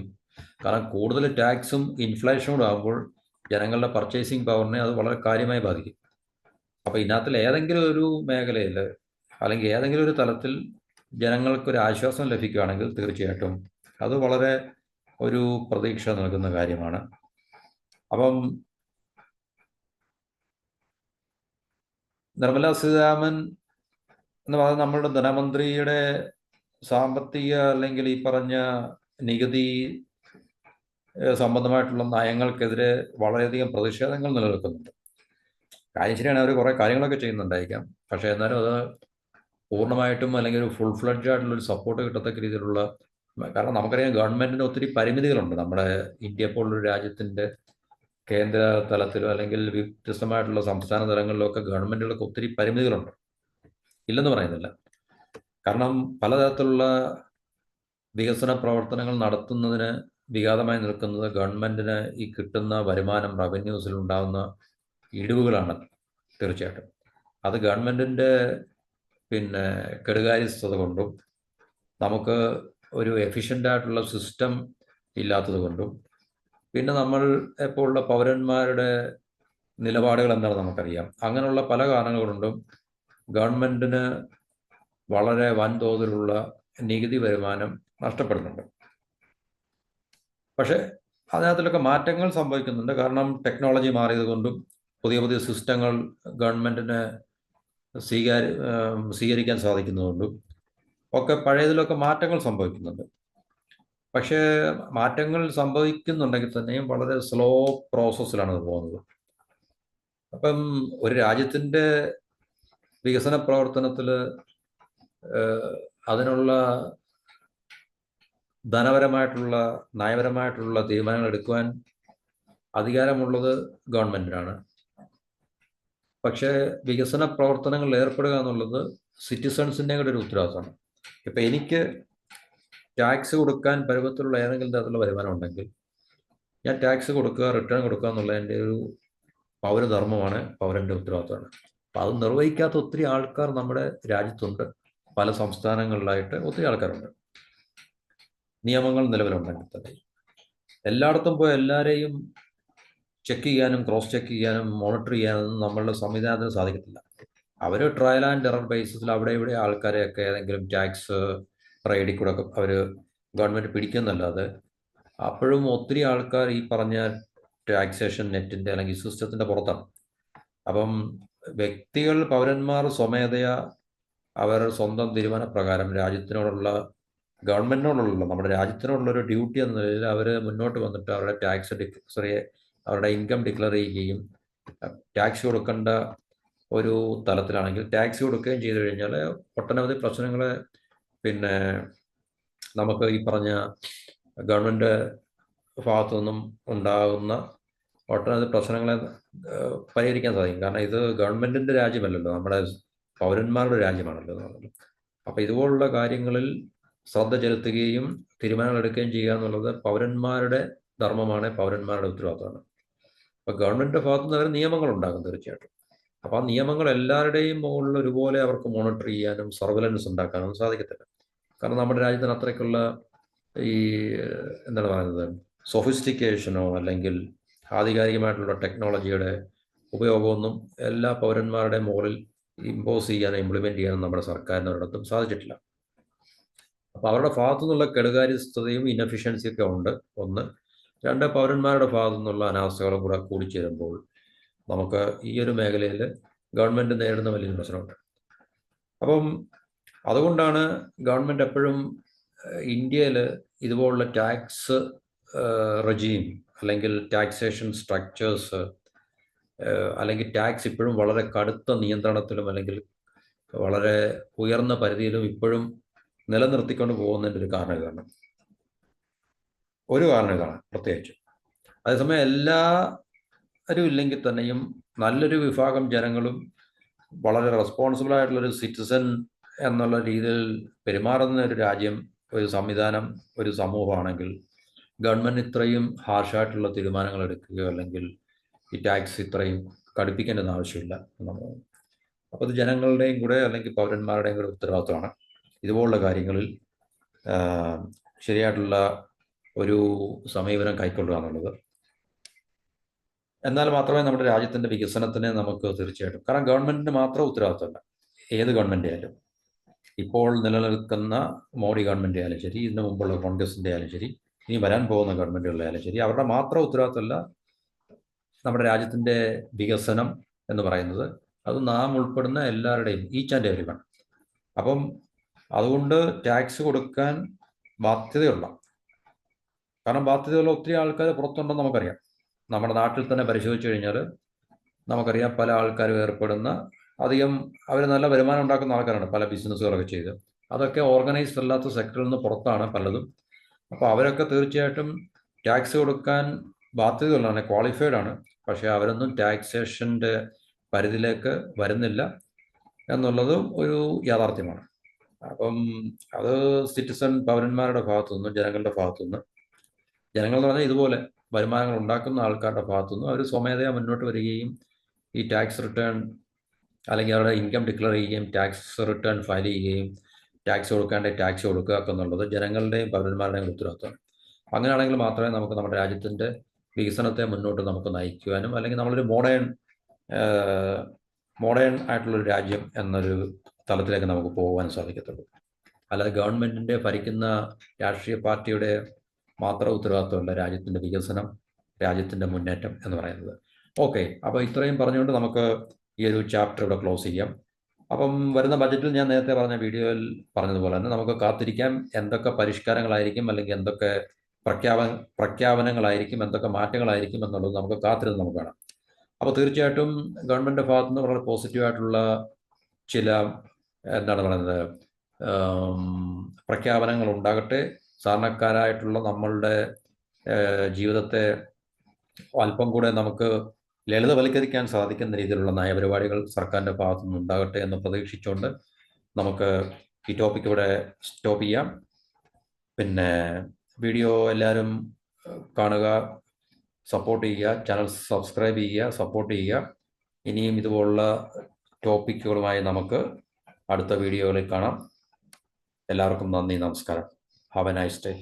കാരണം കൂടുതൽ ടാക്സും ഇൻഫ്ലേഷനും കൂടെ ആകുമ്പോൾ ജനങ്ങളുടെ പർച്ചേസിങ് പവറിനെ അത് വളരെ കാര്യമായി ബാധിക്കും. അപ്പോൾ ഇതിനകത്തിൽ ഏതെങ്കിലും ഒരു മേഖലയിൽ അല്ലെങ്കിൽ ഏതെങ്കിലും ഒരു തലത്തിൽ ജനങ്ങൾക്കൊരു ആശ്വാസം ലഭിക്കുകയാണെങ്കിൽ തീർച്ചയായിട്ടും അത് വളരെ ഒരു പ്രതീക്ഷ നൽകുന്ന കാര്യമാണ്. അപ്പം നിർമ്മലാ സീതാരാമൻ എന്ന് പറയുന്നത് നമ്മളുടെ ധനമന്ത്രിയുടെ സാമ്പത്തിക അല്ലെങ്കിൽ ഈ പറഞ്ഞ നികുതി സംബന്ധമായിട്ടുള്ള നയങ്ങൾക്കെതിരെ വളരെയധികം പ്രതിഷേധങ്ങൾ നിലനിൽക്കുന്നുണ്ട്. കാര്യം ശരിയാണ്, അവർ കുറേ കാര്യങ്ങളൊക്കെ ചെയ്യുന്നുണ്ടായിരിക്കാം. പക്ഷേ എന്നാലും അത് പൂർണ്ണമായിട്ടും അല്ലെങ്കിൽ ഒരു ഫുൾ ഫ്ലഡ്ജ് ആയിട്ടുള്ളൊരു സപ്പോർട്ട് കിട്ടത്തക്ക രീതിയിലുള്ള, കാരണം നമുക്കറിയാം ഗവൺമെൻറ്റിന് ഒത്തിരി പരിമിതികളുണ്ട്. നമ്മുടെ ഇന്ത്യ പോലുള്ളൊരു രാജ്യത്തിൻ്റെ കേന്ദ്ര തലത്തിലോ അല്ലെങ്കിൽ വ്യത്യസ്തമായിട്ടുള്ള സംസ്ഥാന തലങ്ങളിലോ ഒക്കെ ഗവൺമെൻറ്റുകൾക്ക് ഒത്തിരി പരിമിതികളുണ്ട്, ഇല്ലെന്ന് പറയുന്നില്ല. കാരണം പലതരത്തിലുള്ള വികസന പ്രവർത്തനങ്ങൾ നടത്തുന്നതിന് വിഘാതമായി നിൽക്കുന്നത് ഗവൺമെൻറ്റിന് ഈ കിട്ടുന്ന വരുമാനം, റവന്യൂസിൽ ഉണ്ടാകുന്ന ഇടിവുകളാണ്. തീർച്ചയായിട്ടും അത് ഗവൺമെൻറ്റിൻ്റെ കെടുകാര്യസ്ഥത കൊണ്ടും നമുക്ക് ഒരു എഫിഷ്യൻ്റ് ആയിട്ടുള്ള സിസ്റ്റം ഇല്ലാത്തത് കൊണ്ടും പിന്നെ നമ്മൾ എപ്പോഴുള്ള പൗരന്മാരുടെ നിലപാടുകൾ എന്താണെന്ന് നമുക്കറിയാം. അങ്ങനെയുള്ള പല കാരണങ്ങൾ കൊണ്ടും ഗവൺമെൻറ്റിന് വളരെ വൻതോതിലുള്ള നികുതി വരുമാനം നഷ്ടപ്പെടുന്നുണ്ട്. പക്ഷേ അതിനകത്തിലൊക്കെ മാറ്റങ്ങൾ സംഭവിക്കുന്നുണ്ട്. കാരണം ടെക്നോളജി മാറിയത് കൊണ്ടും പുതിയ പുതിയ സിസ്റ്റങ്ങൾ ഗവൺമെൻറ്റിന് സ്വീകരിക്കാൻ സാധിക്കുന്നതുകൊണ്ടും ഒക്കെ പഴയതിലൊക്കെ മാറ്റങ്ങൾ സംഭവിക്കുന്നുണ്ട്. പക്ഷേ മാറ്റങ്ങൾ സംഭവിക്കുന്നുണ്ടെങ്കിൽ തന്നെയും വളരെ സ്ലോ പ്രോസസ്സിലാണ് അത് പോകുന്നത്. അപ്പം ഒരു രാജ്യത്തിൻ്റെ വികസന പ്രവർത്തനത്തിൽ അതിനുള്ള ധനപരമായിട്ടുള്ള നയപരമായിട്ടുള്ള തീരുമാനങ്ങൾ എടുക്കുവാൻ അധികാരമുള്ളത് ഗവൺമെൻറ്റിനാണ്. പക്ഷേ വികസന പ്രവർത്തനങ്ങളിൽ ഏർപ്പെടുക എന്നുള്ളത് സിറ്റിസൺസിൻ്റെ കൂടെ ഒരു ഉത്തരവാദിത്തമാണ്. ഇപ്പം എനിക്ക് ടാക്സ് കൊടുക്കാൻ പരുവത്തിലുള്ള ഏതെങ്കിലും തരത്തിലുള്ള വരുമാനം ഉണ്ടെങ്കിൽ ഞാൻ ടാക്സ് കൊടുക്കുക, റിട്ടേൺ കൊടുക്കുക എന്നുള്ള എൻ്റെ ഒരു പൗരധർമ്മമാണ്, പൗരൻ്റെ ഉത്തരവാദിത്തമാണ്. അപ്പം അത് നിർവഹിക്കാത്ത ഒത്തിരി ആൾക്കാർ നമ്മുടെ രാജ്യത്തുണ്ട്. പല സംസ്ഥാനങ്ങളിലായിട്ട് ഒത്തിരി ആൾക്കാരുണ്ട്. നിയമങ്ങൾ നിലവിലുണ്ടെങ്കിൽ തന്നെ എല്ലായിടത്തും പോയി എല്ലാവരെയും ചെക്ക് ചെയ്യാനും ക്രോസ് ചെക്ക് ചെയ്യാനും മോണിറ്റർ ചെയ്യാനൊന്നും നമ്മളുടെ സംവിധാനത്തിന് സാധിക്കത്തില്ല. അവർ ട്രയൽ ആൻഡ് എറർ ബേസിസിൽ അവിടെ ഇവിടെ ആൾക്കാരെയൊക്കെ ഏതെങ്കിലും ടാക്സ് റൈഡിൽ കൂടെ ഒക്കെ അവർ ഗവൺമെൻറ് പിടിക്കുന്നല്ലാതെ അപ്പോഴും ഒത്തിരി ആൾക്കാർ ഈ പറഞ്ഞ ടാക്സേഷൻ നെറ്റിൻ്റെ അല്ലെങ്കിൽ സിസ്റ്റത്തിൻ്റെ പുറത്താണ്. അപ്പം വ്യക്തികൾ, പൗരന്മാർ സ്വമേധയാ അവർ സ്വന്തം തീരുമാനപ്രകാരം രാജ്യത്തിനോടുള്ള, ഗവൺമെൻറ്റിനോടുള്ള, നമ്മുടെ രാജ്യത്തിനോടുള്ളൊരു ഡ്യൂട്ടി എന്ന നിലയിൽ അവർ മുന്നോട്ട് വന്നിട്ട് അവരുടെ അവരുടെ ഇൻകം ഡിക്ലെയർ ചെയ്യുകയും ടാക്സ് കൊടുക്കേണ്ട ഒരു തലത്തിലാണെങ്കിൽ ടാക്സ് കൊടുക്കുകയും ചെയ്തു കഴിഞ്ഞാൽ ഒട്ടനവധി പ്രശ്നങ്ങൾ നമുക്ക് ഈ പറഞ്ഞ ഗവൺമെൻറ് ഭാഗത്തു നിന്നും ഉണ്ടാകുന്ന ഒട്ടനവധി പ്രശ്നങ്ങളെ പരിഹരിക്കാൻ സാധിക്കും. കാരണം ഇത് ഗവൺമെൻറ്റിൻ്റെ രാജ്യമല്ലല്ലോ, നമ്മുടെ പൗരന്മാരുടെ രാജ്യമാണല്ലോ. അപ്പോൾ ഇതുപോലുള്ള കാര്യങ്ങളിൽ ശ്രദ്ധ ചെലുത്തുകയും തീരുമാനങ്ങൾ എടുക്കുകയും ചെയ്യുക എന്നുള്ളത് പൗരന്മാരുടെ ധർമ്മമാണ്, പൗരന്മാരുടെ ഉത്തരവാദിത്തമാണ്. അപ്പോൾ ഗവൺമെൻറ്റിൻ്റെ ഭാഗത്തു നിന്ന് അവർ നിയമങ്ങളുണ്ടാകും തീർച്ചയായിട്ടും. അപ്പോൾ ആ നിയമങ്ങൾ എല്ലാവരുടെയും മുകളിൽ ഒരുപോലെ അവർക്ക് മോണിറ്റർ ചെയ്യാനും സർവലൻസ് ഉണ്ടാക്കാനും സാധിക്കത്തില്ല. കാരണം നമ്മുടെ രാജ്യത്തിന് അത്രയ്ക്കുള്ള ഈ എന്താണ് പറയുന്നത്, സൊഫിസ്റ്റിക്കേഷനോ അല്ലെങ്കിൽ ആധികാരികമായിട്ടുള്ള ടെക്നോളജിയുടെ ഉപയോഗമൊന്നും എല്ലാ പൗരന്മാരുടെ മുകളിൽ ഇമ്പോസ് ചെയ്യാനും ഇംപ്ലിമെൻറ്റ് ചെയ്യാനും നമ്മുടെ സർക്കാരിന് ഒരിടത്തും സാധിച്ചിട്ടില്ല. അപ്പോൾ അവരുടെ ഭാഗത്തു നിന്നുള്ള കെടുകാര്യസ്ഥതയും ഇനഫിഷ്യൻസിയൊക്കെ ഉണ്ട്, ഒന്ന്. രണ്ട്, പൗരന്മാരുടെ ഭാഗത്തു നിന്നുള്ള അനാവസ്ഥകളും കൂടെ കൂടിച്ചേരുമ്പോൾ നമുക്ക് ഈ ഒരു മേഖലയിൽ ഗവൺമെൻറ് നേരിടുന്ന വലിയൊരു പ്രശ്നമുണ്ട്. അപ്പം അതുകൊണ്ടാണ് ഗവൺമെൻറ് എപ്പോഴും ഇന്ത്യയിൽ ഇതുപോലുള്ള ടാക്സ് റെജീം അല്ലെങ്കിൽ ടാക്സേഷൻ സ്ട്രക്ചേഴ്സ് അല്ലെങ്കിൽ ടാക്സ് ഇപ്പോഴും വളരെ കടുത്ത നിയന്ത്രണത്തിലും അല്ലെങ്കിൽ വളരെ ഉയർന്ന പരിധിയിലും ഇപ്പോഴും നിലനിർത്തിക്കൊണ്ട് പോകുന്നതിൻ്റെ ഒരു കാരണം ഇതാണ് പ്രത്യേകിച്ച്. അതേസമയം എല്ലാവരും ഇല്ലെങ്കിൽ തന്നെയും നല്ലൊരു വിഭാഗം ജനങ്ങളും വളരെ റെസ്പോൺസിബിൾ ആയിട്ടുള്ളൊരു സിറ്റിസൺ എന്നുള്ള രീതിയിൽ പെരുമാറുന്ന ഒരു രാജ്യം, ഒരു സംവിധാനം, ഒരു സമൂഹമാണെങ്കിൽ ഗവൺമെൻറ് ഇത്രയും ഹാർഷായിട്ടുള്ള തീരുമാനങ്ങൾ എടുക്കുകയോ അല്ലെങ്കിൽ ഈ ടാക്സ് ഇത്രയും കടുപ്പിക്കേണ്ടത് ആവശ്യമില്ല എന്നുള്ളത്. അപ്പോൾ ഇത് ജനങ്ങളുടെയും കൂടെ അല്ലെങ്കിൽ പൗരന്മാരുടെയും കൂടെ ഉത്തരവാദിത്വമാണ് ഇതുപോലുള്ള കാര്യങ്ങളിൽ ശരിയായിട്ടുള്ള ഒരു സമീപനം കൈക്കൊള്ളുക എന്നുള്ളത്. എന്നാൽ മാത്രമേ നമ്മുടെ രാജ്യത്തിൻ്റെ വികസനത്തിന് നമുക്ക് തീർച്ചയായിട്ടും, കാരണം ഗവൺമെൻറ്റിന് മാത്രം ഉത്തരവാദിത്തമല്ല, ഏത് ഗവൺമെൻറ് ആയാലും, ഇപ്പോൾ നിലനിൽക്കുന്ന മോഡി ഗവൺമെൻറ് ആയാലും ശരി, ഇതിനു മുമ്പുള്ള കോൺഗ്രസിൻ്റെ ആയാലും ശരി, ഇനി വരാൻ പോകുന്ന ഗവൺമെൻറ്റുകളായാലും ശരി, അവരുടെ മാത്രം ഉത്തരവാദിത്തമല്ല നമ്മുടെ രാജ്യത്തിൻ്റെ വികസനം എന്ന് പറയുന്നത്. അത് നാം ഉൾപ്പെടുന്ന എല്ലാവരുടെയും, ഈച്ച് ആൻഡ് എവരി വൺ. അപ്പം അതുകൊണ്ട് ടാക്സ് കൊടുക്കാൻ ബാധ്യതയുള്ള, കാരണം ബാധ്യതയുള്ള ഒത്തിരി ആൾക്കാർ പുറത്തുണ്ടെന്ന് നമുക്കറിയാം. നമ്മുടെ നാട്ടിൽ തന്നെ പരിശോധിച്ചു കഴിഞ്ഞാൽ നമുക്കറിയാം പല ആൾക്കാരും ഏർപ്പെടുന്ന അധികം അവർ നല്ല വരുമാനം ഉണ്ടാക്കുന്ന ആൾക്കാരാണ്, പല ബിസിനസ്സുകളൊക്കെ ചെയ്ത്. അതൊക്കെ ഓർഗനൈസ്ഡ് അല്ലാത്ത സെക്ടറിൽ നിന്ന് പുറത്താണ് പലതും. അപ്പോൾ അവരൊക്കെ തീർച്ചയായിട്ടും ടാക്സ് കൊടുക്കാൻ ബാധ്യതയുള്ളതാണ്, ക്വാളിഫൈഡ് ആണ്. പക്ഷേ അവരൊന്നും ടാക്സേഷൻ്റെ പരിധിയിലേക്ക് വരുന്നില്ല എന്നുള്ളത് ഒരു യാഥാർത്ഥ്യമാണ്. അപ്പം അത് പൗരന്മാരുടെ ഭാഗത്തുനിന്നും ജനങ്ങളുടെ ഭാഗത്തുനിന്ന്, ജനങ്ങൾ എന്ന് പറഞ്ഞാൽ ഇതുപോലെ വരുമാനങ്ങൾ ഉണ്ടാക്കുന്ന ആൾക്കാരുടെ ഭാഗത്തുനിന്നും അവർ സ്വമേധയാ മുന്നോട്ട് വരികയും ഈ ടാക്സ് റിട്ടേൺ അല്ലെങ്കിൽ അവരുടെ ഇൻകം ഡിക്ലെയർ ചെയ്യുകയും ടാക്സ് റിട്ടേൺ ഫയൽ ചെയ്യുകയും ടാക്സ് കൊടുക്കാണ്ട് ടാക്സ് കൊടുക്കുക എന്നുള്ളത് ജനങ്ങളുടെയും പൗരന്മാരുടെയും ഉത്തരവാദിത്വമാണ്. അങ്ങനെയാണെങ്കിൽ മാത്രമേ നമുക്ക് നമ്മുടെ രാജ്യത്തിൻ്റെ വികസനത്തെ മുന്നോട്ട് നമുക്ക് നയിക്കുവാനും, അല്ലെങ്കിൽ നമ്മളൊരു മോഡേൺ ആയിട്ടുള്ളൊരു രാജ്യം എന്നൊരു തലത്തിലേക്ക് നമുക്ക് പോകാൻ സാധിക്കത്തുള്ളൂ. അല്ലാതെ ഗവൺമെൻറ്റിൻ്റെ ഭരിക്കുന്ന രാഷ്ട്രീയ പാർട്ടിയുടെ മാത്രം ഉത്തരവാദിത്വമല്ല രാജ്യത്തിൻ്റെ വികസനം, രാജ്യത്തിൻ്റെ മുന്നേറ്റം എന്ന് പറയുന്നത്. ഓക്കെ, അപ്പോൾ ഇത്രയും പറഞ്ഞുകൊണ്ട് നമുക്ക് ഈ ഒരു ചാപ്റ്റർ ഇവിടെ ക്ലോസ് ചെയ്യാം. അപ്പം വരുന്ന ബജറ്റിൽ ഞാൻ നേരത്തെ പറഞ്ഞ വീഡിയോയിൽ പറഞ്ഞതുപോലെ തന്നെ നമുക്ക് കാത്തിരിക്കാം എന്തൊക്കെ പരിഷ്കാരങ്ങളായിരിക്കും, അല്ലെങ്കിൽ എന്തൊക്കെ പ്രഖ്യാപനങ്ങളായിരിക്കും, എന്തൊക്കെ മാറ്റങ്ങളായിരിക്കും എന്നുള്ളത് നമുക്ക് കാത്തിരുന്ന് നമുക്ക് കാണാം. അപ്പോൾ തീർച്ചയായിട്ടും ഗവൺമെൻറ്റിൻ്റെ ഭാഗത്തു നിന്ന് വളരെ പോസിറ്റീവായിട്ടുള്ള ചില എന്താണ് പറയുന്നത് പ്രഖ്യാപനങ്ങൾ ഉണ്ടാകട്ടെ. സാധാരണക്കാരായിട്ടുള്ള നമ്മളുടെ ജീവിതത്തെ അല്പം കൂടെ നമുക്ക് ലളിതവൽക്കരിക്കാൻ സാധിക്കുന്ന രീതിയിലുള്ള നയപരിപാടികൾ സർക്കാരിൻ്റെ ഭാഗത്തു നിന്നുണ്ടാകട്ടെ എന്ന് പ്രതീക്ഷിച്ചുകൊണ്ട് നമുക്ക് ഈ ടോപ്പിക്ക് ഇവിടെ സ്റ്റോപ്പ് ചെയ്യാം. പിന്നെ വീഡിയോ എല്ലാവരും കാണുക, സപ്പോർട്ട് ചെയ്യുക, ചാനൽ സബ്സ്ക്രൈബ് ചെയ്യുക, സപ്പോർട്ട് ചെയ്യുക. ഇനിയും ഇതുപോലുള്ള ടോപ്പിക്കുകളുമായി നമുക്ക് അടുത്ത വീഡിയോകളിൽ കാണാം. എല്ലാവർക്കും നന്ദി, നമസ്കാരം. Have A nice day.